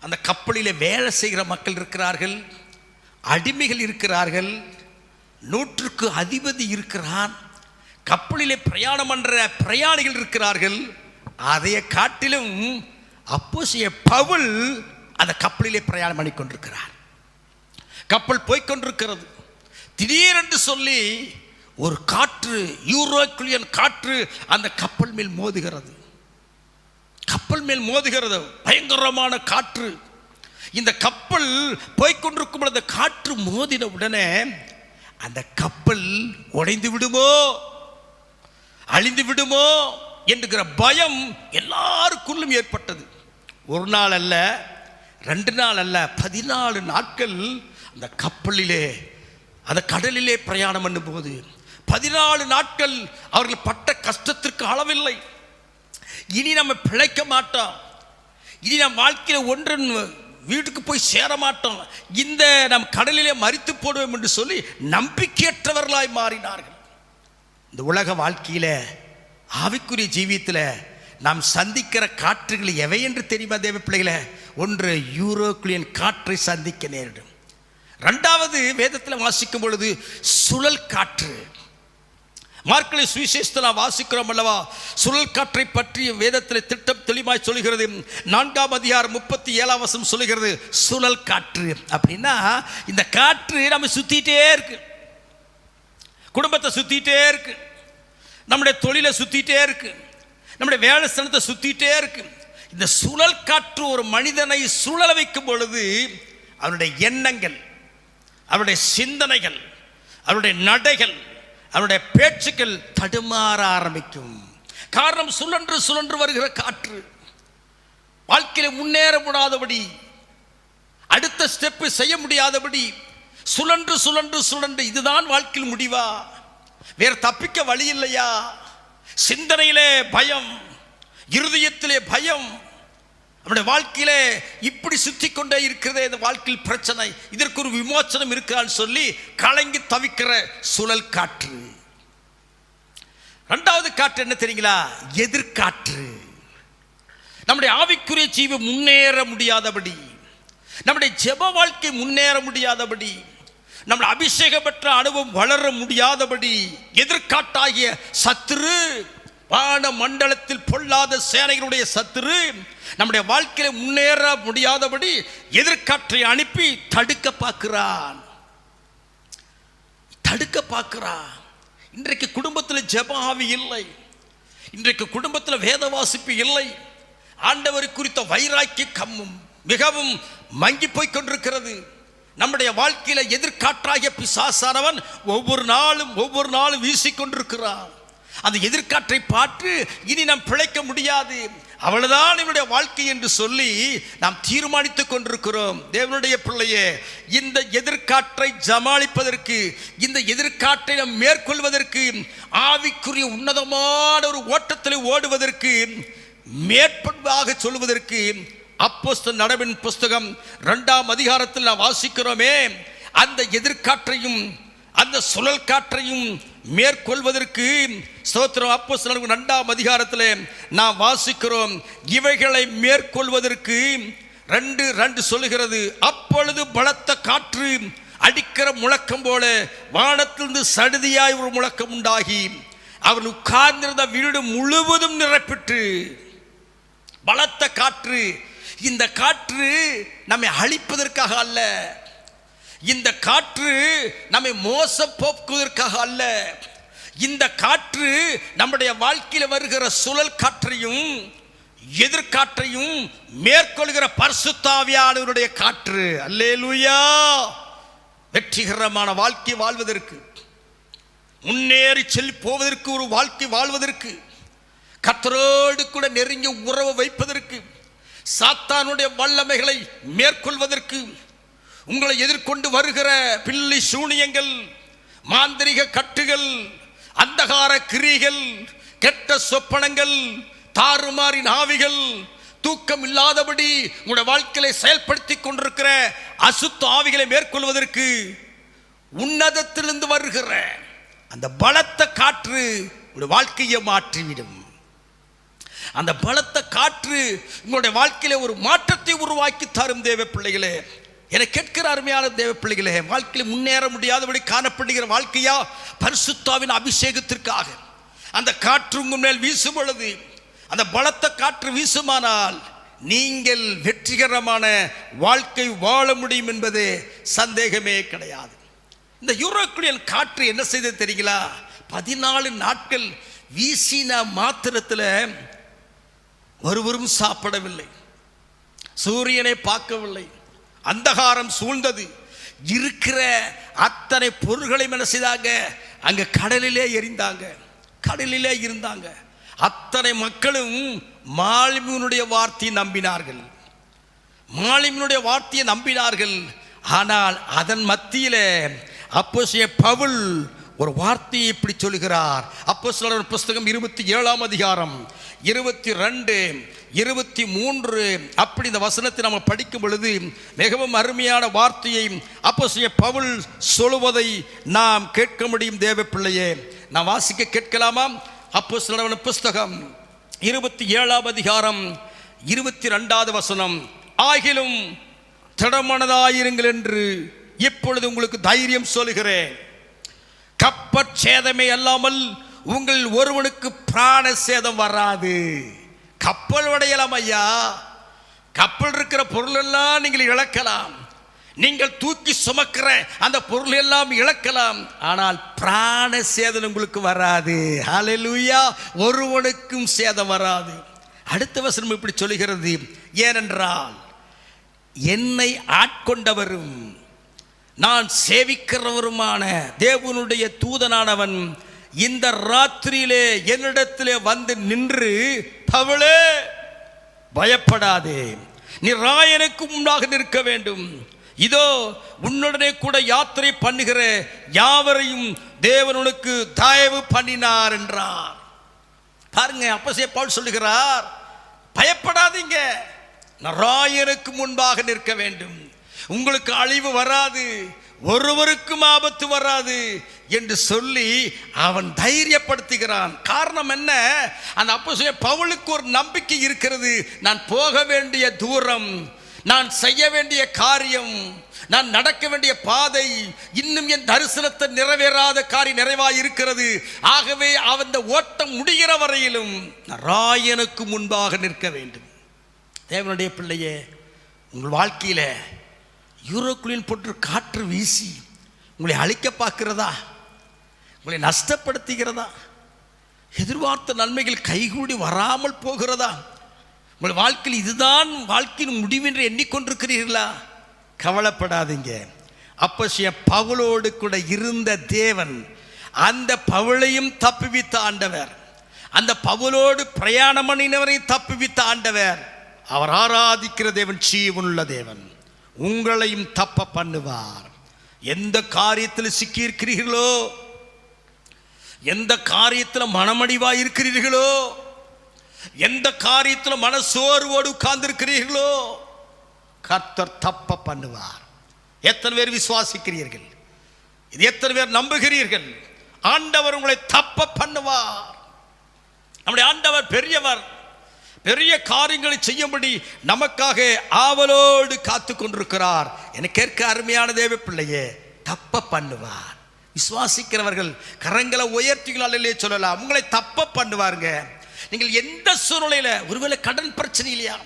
அந்த கப்பலிலே வேலை செய்கிற மக்கள் இருக்கிறார்கள், அடிமைகள் இருக்கிறார்கள், 100க்கு அதிபதி இருக்கிறான், கப்பலிலே பிரயாணம் பண்ற பிரயாணிகள் இருக்கிறார்கள். அதைய காட்டிலும் அப்போஸ்தலர் பவுல் அந்த கப்பலிலே பிரயாணம் பண்ணி கொண்டிருக்கிறார். கப்பல் போய்கொண்டிருக்கிறது. திடீரென்று சொல்லி ஒரு காற்று, யூரோக்ளியன் காற்று அந்த கப்பல் மேல் மோதுகிறது. கப்பல் மேல் மோதுகிறது, பயங்கரமான காற்று. இந்த கப்பல் போய்கொண்டிருக்கும் பொழுது காற்று மோதின உடனே அந்த கப்பல் உடைந்து விடுமோ, அழிந்து விடுமோ என்கிற பயம் எல்லாருக்குள்ளும் ஏற்பட்டது. 1 நாள் அல்ல, 2 நாள் அல்ல, 14 நாட்கள் அந்த கப்பலிலே, அந்த கடலிலே பிரயாணம் பண்ணும் போது 14 நாட்கள் அவர்கள் பட்ட கஷ்டத்திற்கு அளவில்லை. இனி நம்ம பிழைக்க மாட்டோம், இனி நம் வாழ்க்கையில் ஒன்றன் வீட்டுக்கு போய் சேர மாட்டோம், இந்த நம் கடலிலே மரித்து போடுவோம் என்று சொல்லி நம்பிக்கையற்றவர்களாய் மாறினார்கள். இந்த உலக வாழ்க்கையில, ஆவிக்குரிய ஜீவியத்தில் நாம் சந்திக்கிற காற்றுகள் எவை என்று தெரியுமா தேவ பிள்ளைகளை? 1 யூரோக்ளியன் காற்றை சந்திக்க நேரிடும். 2வது வேதத்தில் வாசிக்கும் பொழுது சுழல் காற்று. மார்க்கலை சுவிசேஷத்தில் வாசிக்கிறோம் அல்லவா, சுழல் காற்றை பற்றி வேதத்தில் திட்டம் தெளிவாய் சொல்கிறது. 4ஆம் அதிகாரம் 37ஆம் வசனம் சொல்லுகிறது, சுழல் காற்று அப்படின்னா இந்த காற்று நம்ம சுத்திட்டே இருக்கு, குடும்பத்தை சுத்திட்டே இருக்கு, நம்முடைய தொழிலை சுத்திட்டே இருக்கு, நம்முடைய வேலை ஸ்தலத்தை சுத்திட்டே இருக்கு. இந்த சுழல் காற்று ஒரு மனிதனை சுழல வைக்கும் பொழுது அவனுடைய எண்ணங்கள், அவருடைய சிந்தனைகள், அவருடைய நடைகள், அவருடைய பேச்சுக்கள் தடுமாற ஆரம்பிக்கும். காரணம், சுழன்று சுழன்று வருகிற காற்று வாழ்க்கையில முன்னேற முடியாதபடி, அடுத்த ஸ்டெப் செய்ய முடியாதபடி சுழன்று சுழன்று சுழன்று, இதுதான் வாழ்க்கையில் முடிவா? வேற தப்பிக்க வழி இல்லையா? சிந்தனையிலே பயம், இருதயத்திலே பயம், நம்முடைய வாழ்க்கையிலே இப்படி சுத்தி கொண்டே இருக்கிறதே, இந்த வாழ்க்கையில் பிரச்சனை, இதற்கு ஒரு விமோசனம் இருக்கான்னு சொல்லி கலங்கி தவிக்கிற சுழல் காற்று. இரண்டாவது காற்று என்ன தெரியுங்களா? எதிர்காற்று. நம்முடைய ஆவிக்குரிய ஜீவன் முன்னேற முடியாதபடி, நம்முடைய ஜெப வாழ்க்கை முன்னேற முடியாதபடி, நம்முடைய அபிஷேகம் பெற்ற அனுபவம் வளர முடியாதபடி எதிர்காட்டாகிய சத்துரு, வான மண்டலத்தில் பொல்லாத சேனைகளுடைய சத்துரு நம்முடைய வாழ்க்கையில முன்னேற முடியாதபடி எதிர்காற்றை அனுப்பி தடுக்க பார்க்கிறான். இன்றைக்கு குடும்பத்தில் ஜெப ஆவி இல்லை, இன்றைக்கு குடும்பத்தில் வேத வாசிப்பு இல்லை, ஆண்டவர் குறித்த வைராக்கியம் மிகவும் மங்கி போய் கொண்டிருக்கிறது. நம்முடைய வாழ்க்கையில எதிர்காற்றாகிய பிசாசானவன் ஒவ்வொரு நாளும் வீசிக்கொண்டிருக்கிறான். அந்த எதிர்காற்றை பார்த்து இனி நாம் பிழைக்க முடியாது, அவ்வளவுதான் என்னுடைய வாழ்க்கை என்று சொல்லி நாம் தீர்மானித்துக் கொண்டிருக்கிறோம். தேவனுடைய பிள்ளையே, இந்த எதிர்காற்றை சமாளிப்பதற்கு, இந்த எதிர்காற்றை நாம் மேற்கொள்வதற்கு, ஆவிக்குரிய உன்னதமான ஒரு ஓட்டத்தில் ஓடுவதற்கு, மேற்பண்பாக சொல்வதற்கு அப்போஸ்தலர் நடபடிகளின் புஸ்தகம் 2ஆம் அதிகாரத்தில் நாம் வாசிக்கிறோமே, அந்த எதிர்காற்றையும் அந்த சுழல் காற்றையும் மேற்கொள்வதற்கு ஸ்தோத்திரம். அப்போஸ்தலர் 2ஆம் அதிகாரத்தில் நாம் வாசிக்கிறோம், இவைகளை மேற்கொள்வதற்கு 2:2 சொல்லுகிறது, அப்பொழுது பலத்த காற்று அடிக்கிற முழக்கம் போல வானத்திலிருந்து சடுதியாய் ஒரு முழக்கம் உண்டாகி அவர் உட்கார்ந்திருந்த வீடு முழுவதும் நிரப்பிட்டு. பலத்த காற்று. இந்த காற்று நம்மை அழிப்பதற்காக அல்ல, இந்த காற்று நம்மை மோசம் போக்குவதற்காக அல்ல. இந்த காற்று நம்முடைய வாழ்க்கையில் வருகிற சுழல் காற்றையும் எதிர்காற்றையும் மேற்கொள்கிற பரிசுத்த ஆவியானவருடைய காற்று. அல்லேலூயா. வெற்றிகரமான வாழ்க்கை வாழ்வதற்கு, முன்னேறி செல்லி போவதற்கு, ஒரு வாழ்க்கை வாழ்வதற்கு, கர்த்தரோடு கூட நெருங்கிய உறவு வைப்பதற்கு, சாத்தானுடைய வல்லமைகளை மேற்கொள்வதற்கு, உங்களை எதிர்கொண்டு வருகிற பில்லி சூனியங்கள், மாந்திரிக கட்டுகள், அந்தகார கிரிகள், கெட்ட சொப்பனங்கள், தாறுமாறின் ஆவிகள், தூக்கம் இல்லாதபடி உங்களுடைய வாழ்க்கையை செயல்படுத்தி கொண்டிருக்கிற அசுத்த ஆவிகளை மேற்கொள்வதற்கு உன்னதத்திலிருந்து வருகிற அந்த பலத்த காற்று உங்களுடைய வாழ்க்கையை மாற்றிவிடும். அந்த பலத்த காற்று உங்களுடைய வாழ்க்கையில ஒரு மாற்றத்தை உருவாக்கி தரும். தேவ பிள்ளைகளே, என கேட்கிற அருமையான தேவ பிள்ளைகளே, வாழ்க்கையில் முன்னேற முடியாதபடி காணப்படுகிற வாழ்க்கையா, பரிசுத்தாவின் அபிஷேகத்திற்காக அந்த காற்று உங்கள் மேல் வீசும் பொழுது, அந்த பலத்த காற்று வீசுமானால் நீங்கள் வெற்றிகரமான வாழ்க்கை வாழ முடியும் என்பது சந்தேகமே கிடையாது. இந்த யூரோக்குளியல் காற்று என்ன செய்தது தெரியுங்களா? 14 நாட்கள் வீசின மாத்திரத்தில் ஒருவரும் சாப்பிடவில்லை, சூரியனை பார்க்கவில்லை, அந்தகாரம் சூழ்ந்தது. இருக்கிற அத்தனை பொருள்களை என்ன செய்தாங்க? அங்க கடலிலே எரிந்தாங்க, கடலிலே இருந்தாங்க. அத்தனை மக்களும் மாலிமினுடைய வார்த்தையை நம்பினார்கள், மாலிமினுடைய வார்த்தையை நம்பினார்கள். ஆனால் அதன் மத்தியிலே அப்போஸ்தலன் பவுல் ஒரு வார்த்தையை இப்படி சொல்கிறார். அப்போஸ்தலர் புஸ்தகம் 27ஆம் அதிகாரம் 22, 23 அப்படி இந்த வசனத்தை நம்ம படிக்கும் பொழுது மிகவும் அருமையான வார்த்தையை அப்போஸ்தலன் பவுல் சொல்வதை நாம் கேட்க முடியும். தேவ பிள்ளையே, நான் வாசிக்க கேட்கலாமா? அப்போஸ்தலர் புஸ்தகம் 27ஆம் அதிகாரம் 22வது வசனம், ஆகிலும் திடமனதாயிருங்கள் என்று இப்பொழுது உங்களுக்கு தைரியம் சொல்கிறேன், கப்பற் சேதமே அல்லாமல் உங்கள் ஒருவனுக்கு பிராண சேதம் வராது. கப்பல் உடையலாம் ஐயா, கப்பல் இருக்கிற பொருள் எல்லாம் நீங்கள் இழக்கலாம், நீங்கள் தூக்கி சுமக்கிற அந்த பொருள் எல்லாம் இழக்கலாம், ஆனால் பிராண சேதம் உங்களுக்கு வராது. ஹல்லேலூயா. ஒருவனுக்கும் சேதம் வராது. அடுத்த வசனம் இப்படி சொல்லுகிறது, ஏனென்றால் என்னை ஆட்கொண்டவரும் நான் சேவிக்கிறவருமான தேவனுடைய தூதனானவன் இந்த ராத்திரியிலே என்னிடத்திலே வந்து நின்று, பவுலே பயப்படாதே, நீ ராயனுக்கு முன்னாக நிற்க வேண்டும், இதோ உன்னுடனே கூட யாத்திரை பண்ணுகிற யாவரையும் தேவன் உனக்கு தயவு பண்ணினார் என்றார். பாருங்க, அப்போஸ்தலன் பவுல் சொல்லுகிறார், பயப்படாதீங்க, நராயனுக்கு முன்பாக நிற்க வேண்டும். உங்களுக்கு அழிவு வராது, ஒருவருக்கும் ஆபத்து வராது என்று சொல்லி அவன் தைரியப்படுத்துகிறான். காரணம் என்ன? அந்த அப்போஸ்தலன் பவுலுக்கு ஒரு நம்பிக்கை இருக்கிறது. நான் போக வேண்டிய தூரம், நான் செய்ய வேண்டிய காரியம், நான் நடக்க வேண்டிய பாதை, இன்னும் என் தரிசனத்தை நிறைவேறாத காரியம் நிறைவாய் இருக்கிறது. ஆகவே அந்த ஓட்டம் முடிகிற வரையிலும் நராயனுக்கு முன்பாக நிற்க வேண்டும். தேவனுடைய பிள்ளையே, உங்கள் வாழ்க்கையில யூரோக்குளின் போட்டு காற்று வீசி உங்களை அழிக்க பார்க்கிறதா, உங்களை நஷ்டப்படுத்துகிறதா, எதிர்பார்த்த நன்மைகள் கைகூடி வராமல் போகிறதா, உங்கள் வாழ்க்கையில் இதுதான் வாழ்க்கையின் முடிவென்று எண்ணிக்கொண்டிருக்கிறீர்களா? கவலைப்படாதீங்க. அப்போஸ்தலன் பவுலோடு கூட இருந்த தேவன் அந்த பவுலையும் தப்புவித்த ஆண்டவர், அந்த பவுலோடு பிரயாணம் பண்ணினவரை தப்புவித்த ஆண்டவர். அவர் ஆராதிக்கிற தேவன் ஜீவனுள்ள தேவன். உங்களையும் தப்ப பண்ணுவார். எந்த காரியத்தில் சிக்கியிருக்கிறீர்களோ, எந்த காரியத்தில் மனமடிவாய் இருக்கிறீர்களோ, எந்த காரியத்தில் மனசோர்வோடு உட்கார்ந்திருக்கிறீர்களோ, கர்த்தர் தப்ப பண்ணுவார். எத்தனை பேர் விசுவாசிக்கிறீர்கள்? இது எத்தனை பேர் நம்புகிறீர்கள்? ஆண்டவர் உங்களை தப்ப பண்ணுவார். நம்முடைய ஆண்டவர் பெரியவர். பெரிய காரியங்களை செய்யும்படி நமக்காக ஆவலோடு காத்து கொண்டிருக்கிறார். என கேட்க அருமையான தேவ பிள்ளையே, தப்ப பண்ணுவார். விசுவாசிக்கிறவர்கள் கரங்களை உயர்த்திகளாலே சொல்லலாம், உங்களை தப்ப பண்ணுவாருங்க. நீங்கள் எந்த சூழ்நிலையில, ஒருவேளை கடன் பிரச்சனை இல்லையா,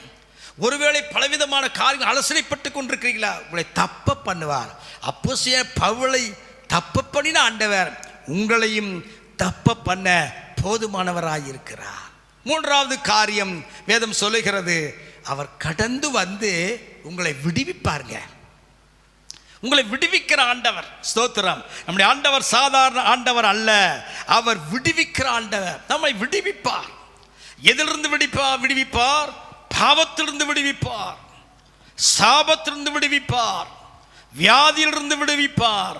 ஒருவேளை பலவிதமான காரியங்கள் அலசலைப்பட்டு கொண்டிருக்கிறீங்களா, உங்களை தப்ப பண்ணுவார். அப்போஸ்தலன் பவுலை தப்ப பண்ணின ஆண்டவர் உங்களையும் தப்ப பண்ண போதுமானவராயிருக்கிறார். மூன்றாவது காரியம் வேதம் சொல்லுகிறது, அவர் கடந்து வந்து உங்களை விடுவிப்பாருங்க. உங்களை விடுவிக்கிற ஆண்டவர். ஸ்தோத்திரம். நம்முடைய ஆண்டவர் சாதாரண ஆண்டவர் அல்ல, அவர் விடுவிக்கிற ஆண்டவர். நம்மை விடுவிப்பார். எதிலிருந்து விடுவிப்பார்? பாவத்திலிருந்து விடுவிப்பார், சாபத்திலிருந்து விடுவிப்பார், வியாதியிலிருந்து விடுவிப்பார்,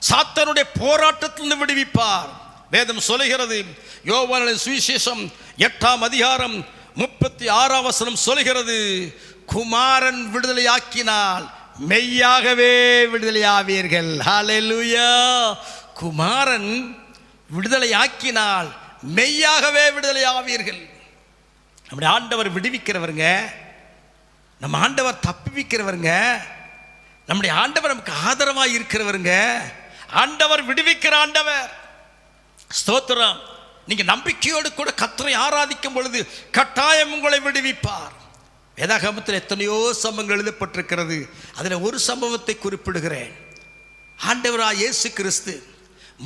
சாத்தானுடைய போராட்டத்திலிருந்து விடுவிப்பார். வேதம் சொல்லுகிறது, யோவானின் சுவிசேஷம் 8ஆம் அதிகாரம் 36ஆம் வசனம் சொல்லுகிறது, குமாரன் விடுதலையாக்கினால் மெய்யாகவே விடுதலையாவீர்கள். ஹல்லேலூயா. குமாரன் விடுதலையாக்கினால் மெய்யாகவே விடுதலையாவீர்கள். நம்முடைய ஆண்டவர் விடுவிக்கிறவருங்க. நம்ம ஆண்டவர் தப்புவிக்கிறவருங்க. நம்முடைய ஆண்டவர் நமக்கு ஆதரவாக இருக்கிறவருங்க. ஆண்டவர் விடுவிக்கிற ஆண்டவர். ஸ்தோத்திரம். நீங்க நம்பிக்கையோடு கூட கர்த்தரை ஆராதிக்கும் பொழுது கட்டாயம் உங்களை விடுவிப்பார். வேதாகமத்தில் எத்தனையோ சம்பவங்கள் எழுதப்பட்டிருக்கிறது. அதில் ஒரு சம்பவத்தை குறிப்பிடுகிறேன். ஆண்டவராய் இயேசு கிறிஸ்து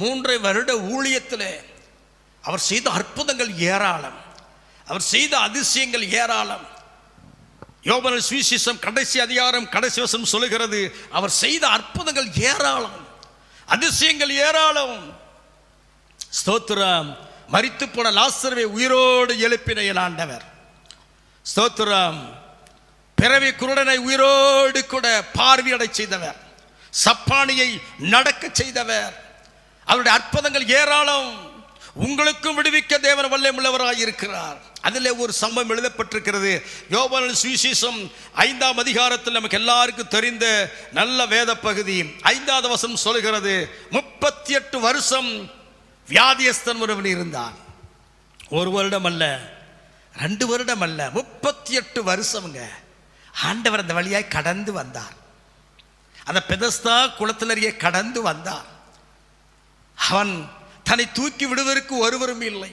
3 வருட ஊழியத்தில் அவர் செய்த அற்புதங்கள் ஏராளம், அவர் செய்த அதிசயங்கள் ஏராளம். யோவானின் சுவிசேஷம் கடைசி அதிகாரம் கடைசி வசனம் சொல்லுகிறது, அவர் செய்த அற்புதங்கள் ஏராளம், அதிசயங்கள் ஏராளம். ஸ்தோத்திரம். மரித்து போன லாசருவை உயிரோடு எழுப்பின என் ஆண்டவர். ஸ்தோத்திரம். பிறவி குருடனை உயிரோடு கூட பார்வையடை செய்தவர், சப்பானியை நடக்க செய்தவர். அவருடைய அற்புதங்கள் ஏராளம். உங்களுக்கும் விடுவிக்க தேவன் வல்லமையுள்ளவராய் இருக்கிறார். அதிலே ஒரு சம்பவம் எழுதப்பட்டிருக்கிறது. யோவானின் சுவிசேஷம் 5ஆம் அதிகாரத்தில் நமக்கு எல்லாருக்கும் தெரிந்த நல்ல வேத பகுதி. 5வது வசனம் சொல்கிறது, 38 வருஷம் வியாதியஸ்தன் ஒருவன் இருந்தான். 1 வருடம் அல்ல, 2 வருடம் அல்ல, 38 வருஷம்ங்க. ஆண்டவர் அந்த வழியாய் கடந்து வந்தார். அந்த பெதஸ்தா குளத்தினரியே கடந்து வந்தார். அவன் தன்னை தூக்கி விடுவதற்கு ஒருவரும் இல்லை,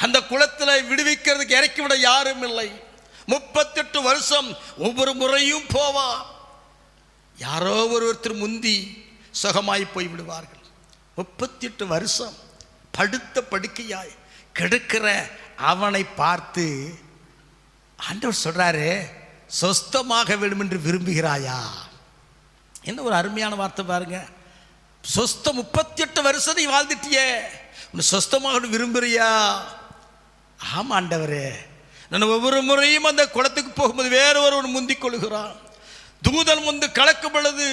அந்த குளத்தில் விடுவிக்கிறதுக்கு இறக்கிவிட யாரும் இல்லை. 38 வருஷம் ஒவ்வொரு முறையும் போவார். யாரோ ஒருத்தர் முந்தி சுகமாய் போய் விடுவார்கள். 38 வருஷம் படுத்த படுக்கையாய் கெடுக்கிற அவனை பார்த்து ஆண்டவர் சொல்றாரு, சொஸ்தமாக வேண்டும் என்று விரும்புகிறாயா? என்ன ஒரு அருமையான வார்த்தை பாருங்க. சொஸ்தம் 38 வருஷம் நீ வாழ்ந்துட்டியே, சொஸ்தமாக விரும்புறியா? ஆமா ஆண்டவரே. நான் ஒவ்வொரு முறையும் அந்த குளத்துக்கு போகும்போது வேற ஒருவன் முந்திக் கொள்கிறான். தூதன் முந்து கலக்கும் பொழுது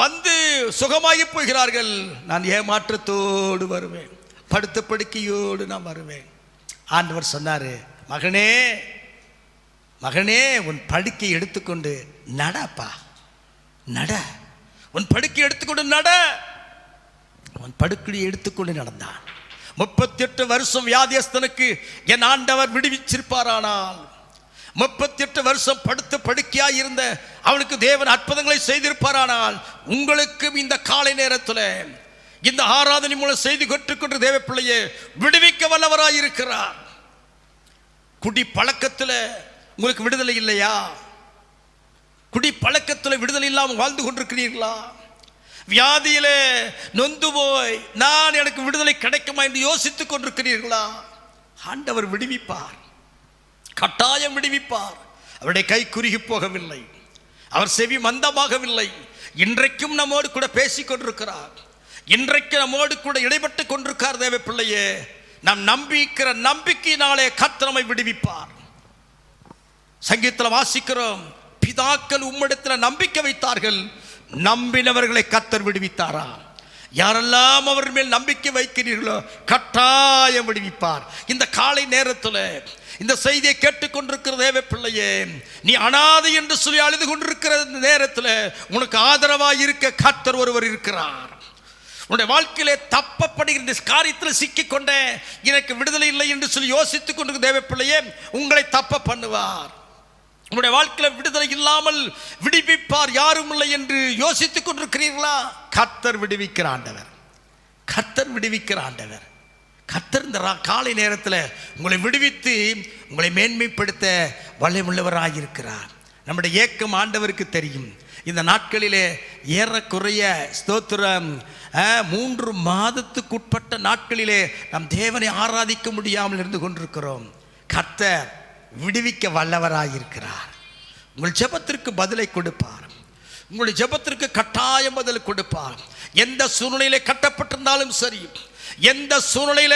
வந்து சுகமாகி போகிறார்கள். நான் ஏமாற்றத்தோடு வருவேன், படுத்த படுக்கையோடு நான் வருவேன். ஆண்டவர் சொன்னாரு, மகனே மகனே உன் படுக்கை எடுத்துக்கொண்டு நடப்பா, நட. உன் படுக்கை எடுத்துக்கொண்டு நட. உன் படுக்கையை எடுத்துக்கொண்டு நடந்தான். 38 வருஷம் வியாதியஸ்தனுக்கு என் ஆண்டவர் விடுவிச்சிருப்பாரானால், 38 வருஷம் படுத்து படுக்கையாய் இருந்த அவனுக்கு தேவன் அற்புதங்களை செய்திருப்பாரானால், உங்களுக்கு இந்த காலை நேரத்தில் இந்த ஆராதனை மூலம் செய்தி கற்றுக்கொண்டு தேவ பிள்ளையை விடுவிக்க வல்லவராய் இருக்கிறார். குடி பழக்கத்தில் உங்களுக்கு விடுதலை இல்லையா? குடி பழக்கத்தில் விடுதலை இல்லாமல் வாழ்ந்து கொண்டிருக்கிறீர்களா? வியாதியிலே நொந்து போய் நான் எனக்கு விடுதலை கிடைக்குமா என்று யோசித்துக் கொண்டிருக்கிறீர்களா? ஆண்டவர் விடுவிப்பார், கட்டாயம் விடுவிப்பார். அவருடைய கை குறுகி போகவில்லை, அவர் செவி மந்தமாகவில்லை. இன்றைக்கும் நம்மோடு கூட பேசிக் கொண்டிருக்கிறார், இன்றைக்கு நம்மோடு கூட இடைப்பட்டு கொண்டிருக்கார். தேவ பிள்ளையே, நாம் நம்பிக்கிற நம்பிக்கையினாலே கர்த்தர் நம்மை விடுவிப்பார். சங்கீதத்தில் வாசிக்கிறோம், பிதாக்கள் உம்மிடத்தில் நம்பிக்கை வைத்தார்கள், நம்பினவர்களை கர்த்தர் விடுவித்தாரா? யாரெல்லாம் அவர் மேல் நம்பிக்கை வைக்கிறீர்களோ கட்டாயம் விடுவிப்பார். இந்த காலை நேரத்தில் இந்த செய்தியை கேட்டுக்கொண்டிருக்கிற தேவ பிள்ளையே, நீ அனாதை என்று சொல்லி அழுது கொண்டிருக்கிற நேரத்தில் உனக்கு ஆதரவாக இருக்க கர்த்தர் ஒருவர் இருக்கிறார். உன்னுடைய வாழ்க்கையிலே தப்பப்படுகிற இந்த காரியத்தில் சிக்கிக்கொண்டேன், எனக்கு விடுதலை இல்லை என்று சொல்லி யோசித்துக் கொண்டிருக்கிற தேவ பிள்ளையே, உங்களை தப்ப பண்ணுவார். உங்களுடைய வாழ்க்கையில் விடுதலை இல்லாமல் விடுவிப்பார் யாரும் இல்லை என்று யோசித்துக் கொண்டிருக்கிறீர்களா? கர்த்தர் விடுவிக்கிற ஆண்டவர், கர்த்தர் விடுவிக்கிற ஆண்டவர். கர்த்தர் இந்த காலை நேரத்தில் உங்களை விடுவித்து உங்களை மேன்மைப்படுத்த வல்லமுள்ளவராயிருக்கிறார். நம்முடைய ஏக்கம் ஆண்டவருக்கு தெரியும். இந்த நாட்களிலே ஏறக்குறைய ஸ்தோத்திரம் 3 மாதத்துக்குட்பட்ட நாட்களிலே நாம் தேவனை ஆராதிக்க முடியாமல் இருந்து கொண்டிருக்கிறோம். கர்த்தர் விடுவிக்க வல்லவராயிருக்கிறார். உங்கள் ஜெபத்திற்கு பதிலை கொடுப்பார், உங்களுடைய ஜெபத்திற்கு கட்டாயம் பதில் கொடுப்பார். எந்த சூழ்நிலையிலே கட்டப்பட்டிருந்தாலும் சரி, எந்த சூழ்நிலையில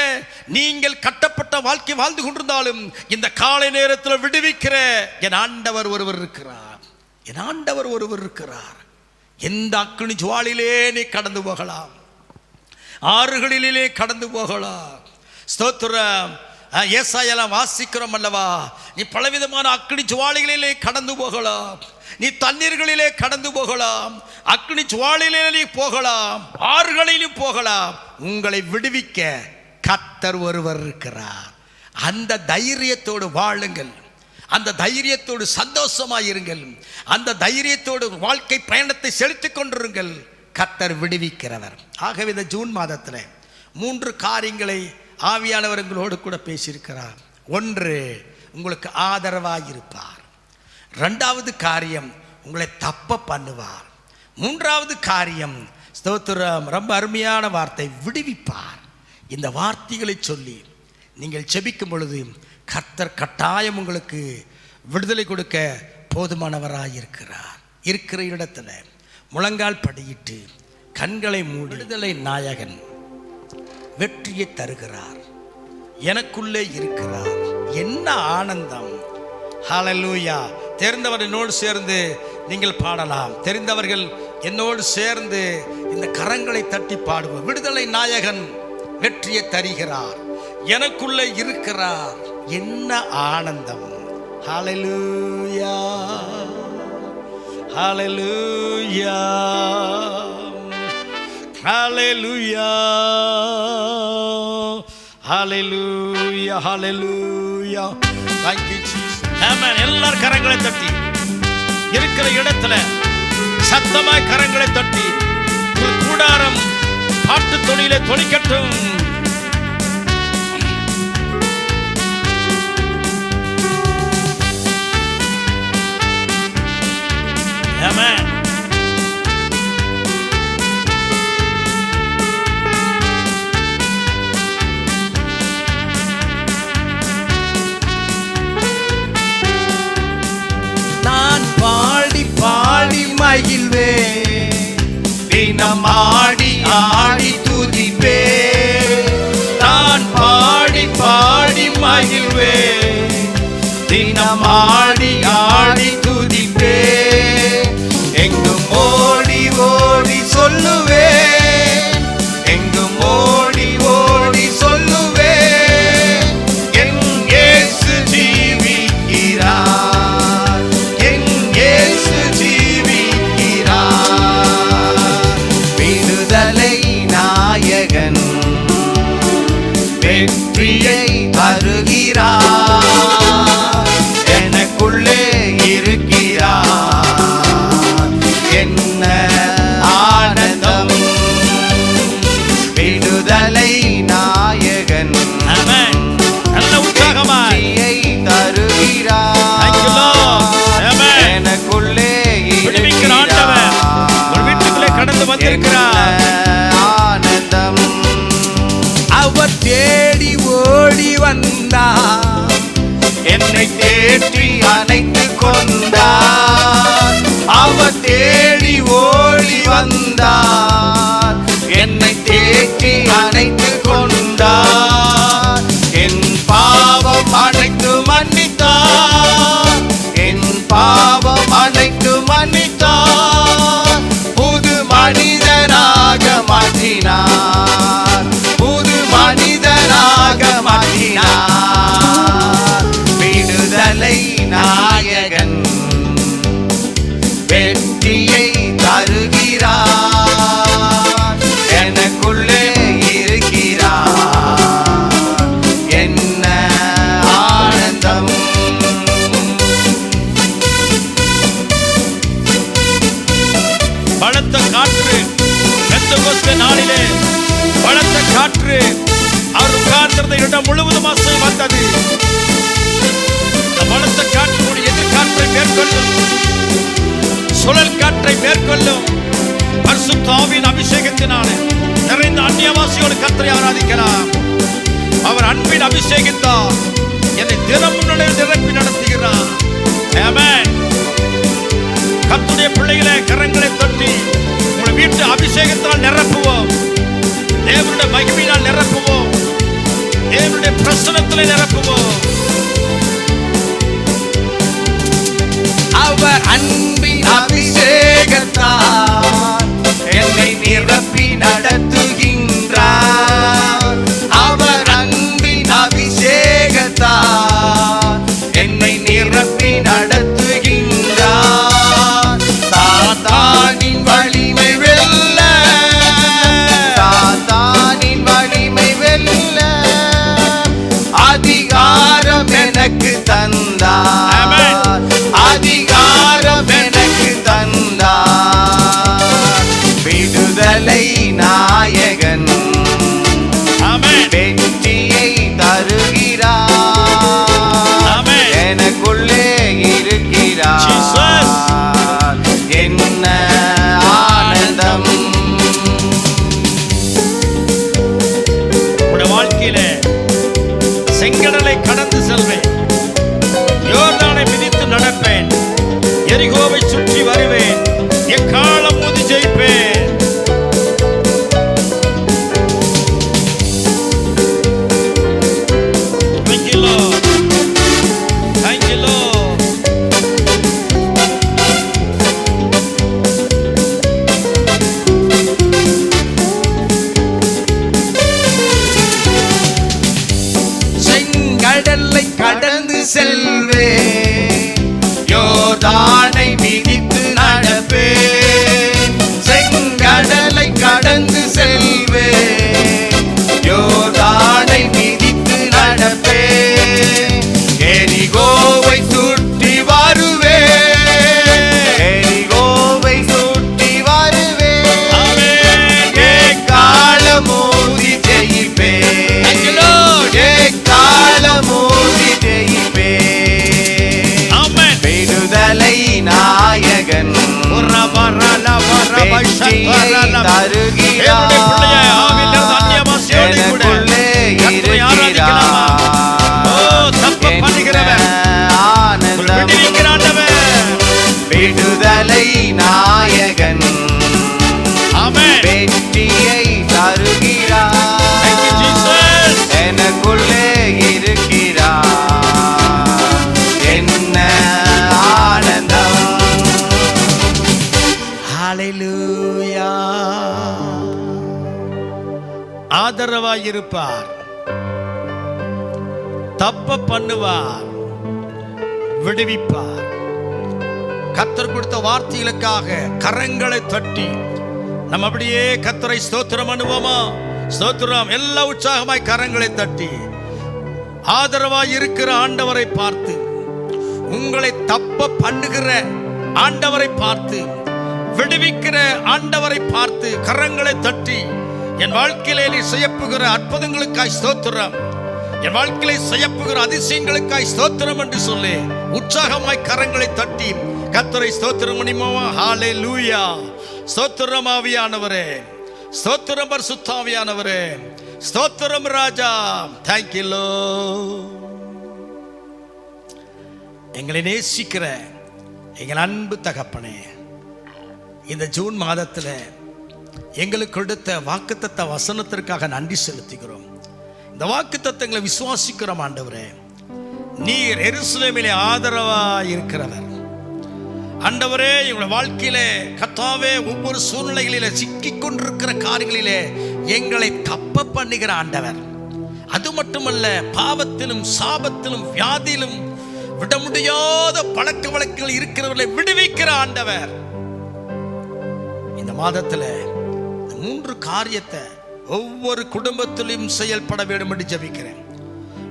நீங்கள் கட்டப்பட்ட வாழ்க்கை வாழ்ந்து கொண்டிருந்தாலும், இந்த காலை நேரத்தில் விடுவிக்கிற என் ஆண்டவர் ஒருவர் இருக்கிறார், என் ஆண்டவர் ஒருவர் இருக்கிறார். எந்த அக்கினி ஜுவாலிலே நீ கடந்து போகலாம், ஆறுகளிலே கடந்து போகலாம். ஸ்தோத்திரம். ஏசாயெல்லாம் வாசிக்கிறோம் அல்லவா, நீ பலவிதமான அக்கினி ஜுவாலிகளிலே கடந்து போகலாம், நீ தண்ணீர்களிலே கடந்து போகலாம், அக்கினி ஜுவாலிலே போகலாம், ஆறுகளிலும் போகலாம். உங்களை விடுவிக்க கர்த்தர் ஒருவர் இருக்கிறார். அந்த தைரியத்தோடு வாழுங்கள், அந்த தைரியத்தோடு சந்தோஷமாயிருங்கள், அந்த தைரியத்தோடு வாழ்க்கை பயணத்தை செலுத்திக் கொண்டிருங்கள். கர்த்தர் விடுவிக்கிறவர். ஆகவே இந்த ஜூன் மாதத்தில் 3 காரியங்களை ஆவியானவர் உங்களோடு கூட பேசியிருக்கிறார். 1, உங்களுக்கு ஆதரவாக இருப்பார். 2வது காரியம், உங்களை தப்ப பண்ணுவார். 3வது காரியம், ஸ்தோத்திரம், ரொம்ப அருமையான வார்த்தை, விடுவிப்பார். இந்த வார்த்தைகளை சொல்லி நீங்கள் செபிக்கும் பொழுது கர்த்தர் கட்டாயம் உங்களுக்கு விடுதலை கொடுக்க போதுமானவராக இருக்கிறார். இருக்கிற இடத்துல முழங்கால் படியிட்டு கண்களை மூடி, விடுதலை நாயகன் வெற்றியை தருகிறார், எனக்குள்ளே இருக்கிறார், என்ன ஆனந்தம். ஹல்லேலூயா. தெரிந்தவர் என்னோடு சேர்ந்து நீங்கள் பாடலாம். தெரிந்தவர்கள் என்னோடு சேர்ந்து இந்த கரங்களை தட்டி பாடுவோம். விடுதலை நாயகன் வெற்றியை தருகிறார், எனக்குள்ளே இருக்கிறார், என்ன ஆனந்தம். ஹல்லேலூயா, ஹல்லேலூயா, ஹல்லேலூயா, ஹல்லேலூயா, ஹல்லேலூயா. Thank you Jesus. ஆமென். எல்லாரும் கரங்களை தட்டி இருக்கிற இடத்துல சத்தமாய் கரங்களை தட்டி உங்கள் கூடாரம் பாட்டு தொனியிலே தொனிக்கட்டும். ஆமென். நான் பாடி பாடி மகிழ்வே, தினம் ஆடி ஆடி துதிப்பே. விடுதலை நாயகன் வெற்றியை தருகிறார், எனக்குள்ளே இருக்கிறார், என்ன ஆனந்தம். விடுதலை நாயகன் ஆமென். நல்ல உற்சாகமாய் வெற்றியை தருகிறார், Thank you, Lord. Amen. எனக்குள்ளே விடுவிக்கிற ஆண்டவர் உங்கள் வீட்டுக்குள்ளே கடந்து வந்திருக்கிறார். ஆனந்தம். அவர் தேடி ஓடி வந்தார், என்னை தேற்றி அணைத்து கொண்டார், அவர் தேடி ஓடி வந்தார், என்னை தேற்றி அணைத்து கொண்டார், என் பாவம் அனைத்து மன்னித்தார், என் பாவம் அனைத்து மன்னித்தார், புது மனிதனாக மாற்றினார், புது மனிதனாக மாற்றினார். விடுதலை நாயகன் வெற்றியை தருகிறார், எனக்குள்ளே இருக்கிறார், என்ன ஆனந்தம். பலத்த காற்று பெந்தெகோஸ்தே நாளிலே பலத்த காற்று அவர் உட்கார்ந்திருந்த இடம் முழுவதும் அசை வந்தது. பலத்த காற்றுடைய எதிர்காற்றை மேற்கொள்ளும், சுழல் காற்றை மேற்கொள்ளும். பரிசுத்த ஆவியின் அபிஷேகத்தினாலே நிறைந்த அந்நியவாசியோடு கர்த்தரை ஆராதிக்கலாம். அவர் அன்பின் அபிஷேகித்தார், என்னை தினமும் நிரப்பி நடத்துகிறார். ஆமென். கர்த்தருடைய பிள்ளைகளை கரங்களை தட்டி உங்கள் வீட்டு அபிஷேகத்தால் நிரப்புவோம், தேவனுடைய மகிமையினால் நிரப்புவோம், தேவனுடைய பிரசன்னத்திலே நிரப்புவோம். அவர் அன்பின் அபிஷேகத்தால் என்னை நிரப்பி நடத்துகின்றார், அவர் அன்பின் அபிஷேகத்தால் என்னை நிரப்பி நடத்துகின்றார். சாத்தானின் வலிமை வெல்ல, சாத்தானின் வலிமை வெல்ல அதிகாரம் எனக்கு தந்தார், அதிகாரம் எனக்கு தந்தார். விடுதலை நாயகன் ஆமென். வெற்றியை தருகிறார், ஆமென். எனக்குள்ளே இருக்கிறார், என்ன ஆனந்தம். உங்களுடைய வாழ்க்கையிலே செங்கடலை கடந்து செல்வேன், யோர்தானை மிதித்து நடப்பேன், எரிகோவை சுற்றி வருவேன், எக்காலம் ஊதி ஜெயிப்பேன். Thank you, Lord. Thank you, Lord. செங்கடலை கடந்து செல்வேன், யோர்தானை மிதித்து நடப்பேன், செங்கடலை கடந்து செல்வேன், யோர்தானை மிதித்து நடப்பேன், எரிகோவை சுற்றி வருவேன், எரிகோவை சுற்றி வருவேன், ஆமென். எக்காலம் ஊதி ஜெயிப்பேன், Thank you, Lord. எக்காலம் ஊதி ஜெயிப்பேன். ஆமென். விடுதலை நாயகன் வெற்றியை தருகிறார், எனக்குள்ளே இருக்கிறார், ஆனந்தம். விடுதலை நாயகன் வெற்றியை தருகிறார், எனக்குள்ளே இருக்கிறார், என்ன ஆனந்தம். ஹல்லேலூயா. ஆதரவாயிருப்பார், தப்ப பண்ணுவார், விடுவிப்பார். கர்த்தர் கொடுத்த வார்த்தைகளுக்காக கரங்களை தட்டி நம்ம அப்படியே கர்த்தரை ஸ்தோத்திரம் பண்ணுவோமா? ஸ்தோத்திரம். எல்லா உற்சாகமாய் கரங்களை தட்டி ஆதரவாய் இருக்கிற ஆண்டவரை பார்த்து, உங்களை தப்ப பண்ணுகிற ஆண்டவரை பார்த்து, விடுவிக்கிற ஆண்டவரை பார்த்து கரங்களை தட்டி, என் வாழ்க்கையிலே நீ செய்யப்புகிற அற்புதங்களுக்காய் ஸ்தோத்திரம், என் வாழ்க்கையிலே செய்யப்புகிற அதிசயங்களுக்காய் ஸ்தோத்திரம் என்று சொல்லி உற்சாகமாய் கரங்களை தட்டி கர்த்தரை ஸ்தோத்திரம் பண்ணிமோவா? ஹல்லேலூயா. ஸ்தோத்திரம் ஆவியானவரே, ஸ்தோத்திரம் பரிசுத்த ஆவியானவரே, ஸ்தோத்திரம் ராஜா. Thank you Lord. எங்களை நேசிக்கிற எங்கள் அன்பு தகப்பனே, இந்த ஜூன் மாதத்தில் எங்களுக்கு கொடுத்த வாக்குத்தத்த வசனத்திற்காக நன்றி செலுத்துகிறோம். இந்த வாக்குத்தத்தங்களை விசுவாசிக்கிறோம் ஆண்டவரே. நீர் எருசலேமிலே ஆதரவாய் இருக்கிறவர் ஆண்டவரே. எங்களுடைய வாழ்க்கையிலே கர்த்தாவே, ஒவ்வொரு சூழ்நிலைகளிலே சிக்கிக் கொண்டிருக்கிற காரியங்களிலே எங்களை தப்ப பண்ணுகிற ஆண்டவர். அது மட்டுமல்ல, பாவத்திலும் சாபத்திலும் வியாதியிலும் விட முடியாத பழக்க வழக்குகள் இருக்கிறவர்களை விடுவிக்கிற ஆண்டவர். இந்த மாதத்தில் 3 காரியத்தை ஒவ்வொரு குடும்பத்திலும் செயல்பட வேண்டும் என்று ஜெபிக்கிறேன்.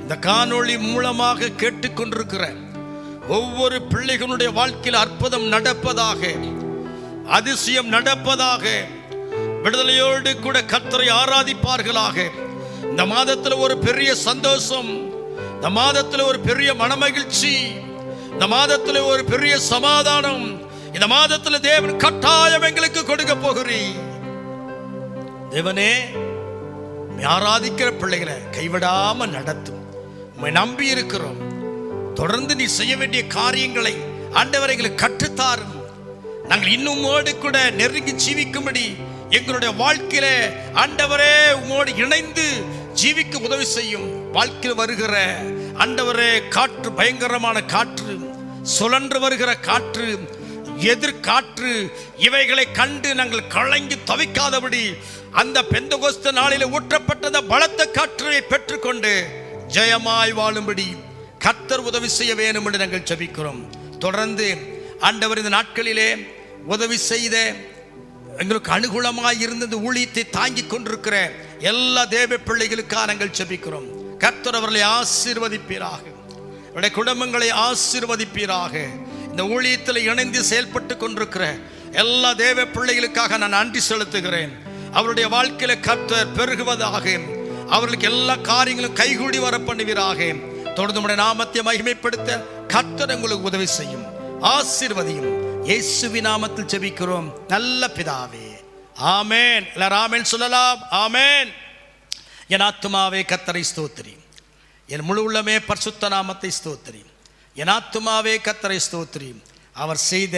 இந்த காணொளி மூலமாக கேட்டுக்கொண்டிருக்கிற ஒவ்வொரு பிள்ளைகளுடைய வாழ்க்கையில் அற்புதம் நடப்பதாக, அதிசயம் நடப்பதாக, விடுதலையோடு கூட கர்த்தரை ஆராதிப்பார்களாக. இந்த மாதத்தில் ஒரு பெரிய சந்தோஷம், இந்த மாதத்தில் ஒரு பெரிய மனமகிழ்ச்சி, இந்த மாதத்தில் ஒரு பெரிய சமாதானம், இந்த மாதத்தில் தேவன் கட்டாயம் எங்களுக்கு கொடுக்க போகிறீர். தேவனே, ஆராதிக்கிற பிள்ளைகளை கைவிடாம நடத்தும். உம்மை நம்பி இருக்கிறோம். தொடர்ந்து நீ செய்ய வேண்டிய காரியங்களை ஆண்டவரை எங்களுக்கு கற்றுத்தாரும். நாங்கள் இன்னும் கூட நெருங்கி ஜீவிக்கும்படி எங்களுடைய வாழ்க்கையில ஆண்டவரே உம்மோடு இணைந்து ஜீவிக்க உதவி செய்யும். வாழ்க்கையில் வருகிற ஆண்டவரே காற்று, பயங்கரமான காற்று, சுழன்று வருகிற காற்று, எதிர்காற்று, இவைகளை கண்டு நாங்கள் கலங்கி தவிக்காதபடி அந்த பெந்தகோஸ்து நாளிலே ஊற்றப்பட்ட பலத்த காற்றை பெற்றுக்கொண்டு ஜெயமாய் வாழும்படி கர்த்தர் உதவி செய்ய வேண்டும் என்று நாங்கள் ஜெபிக்கிறோம். தொடர்ந்து ஆண்டவர் இந்த நாட்களிலே உதவி செய்த, எங்களுக்கு அனுகூலமாய் இருந்த இந்த ஊழியத்தை தாங்கிக் கொண்டிருக்கிற எல்லா தேவ பிள்ளைகளுக்காக நாங்கள் ஜெபிக்கிறோம். கர்த்தர் அவர்களை ஆசீர்வதிப்பீராக, அவருடைய குடும்பங்களை ஆசீர்வதிப்பீராக. இந்த ஊழியத்தில் இணைந்து செயல்பட்டு கொண்டிருக்கிற எல்லா தேவ பிள்ளைகளுக்காக நான் நன்றி செலுத்துகிறேன். அவருடைய வாழ்க்கையில கர்த்தர் பெருகுவதாக, அவர்களுக்கு எல்லா காரியங்களும் கைகூடி வர பண்ணுவீராக. தொடர்ந்து உம்முடைய நாமத்தை மகிமைப்படுத்த கர்த்தர் உங்களுக்கு உதவி செய்யும். ஆசீர்வதியும். இயேசுவின் நாமத்தில் ஜெபிக்கிறோம் நல்ல பிதாவே, ஆமென். எல்லாரும் ஆமென் சொல்லலாம். ஆமென். என் ஆத்துமாவே கர்த்தரை ஸ்தோத்திரி, என் முழு உள்ளமே பரிசுத்த நாமத்தை ஸ்தோத்திரி. என் ஆத்துமாவே கர்த்தரை ஸ்தோத்திரி, அவர் செய்த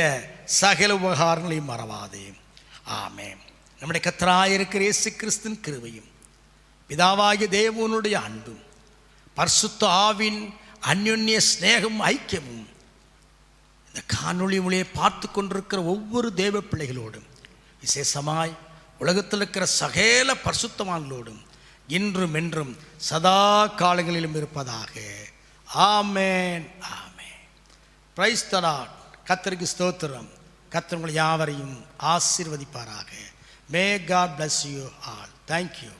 சகல உபகாரங்களையும் மறவாதே. ஆமென். நம்முடைய கர்த்தராய் இருக்கிற இயேசு கிறிஸ்துவின் கிருபையும், பிதாவாகிய தேவனுடைய அன்பும், பரிசுத்த ஆவின் அந்யோன்ய ஸ்நேகம், ஐக்கியமும் இந்த காணொளி மொழியை பார்த்து கொண்டிருக்கிற ஒவ்வொரு தேவ பிள்ளைகளோடும், விசேஷமாய் உலகத்தில் இருக்கிற சகல பரிசுத்தவான்களோடும் இன்றும் என்றும் சதா காலங்களிலும் இருப்பதாக. ஆமென். ஆமென். Praise the Lord. கர்த்தருக்கு ஸ்தோத்திரம். கர்த்தர் உங்கள் யாவரையும் ஆசீர்வதிப்பாராக. May God bless you all. Thank you.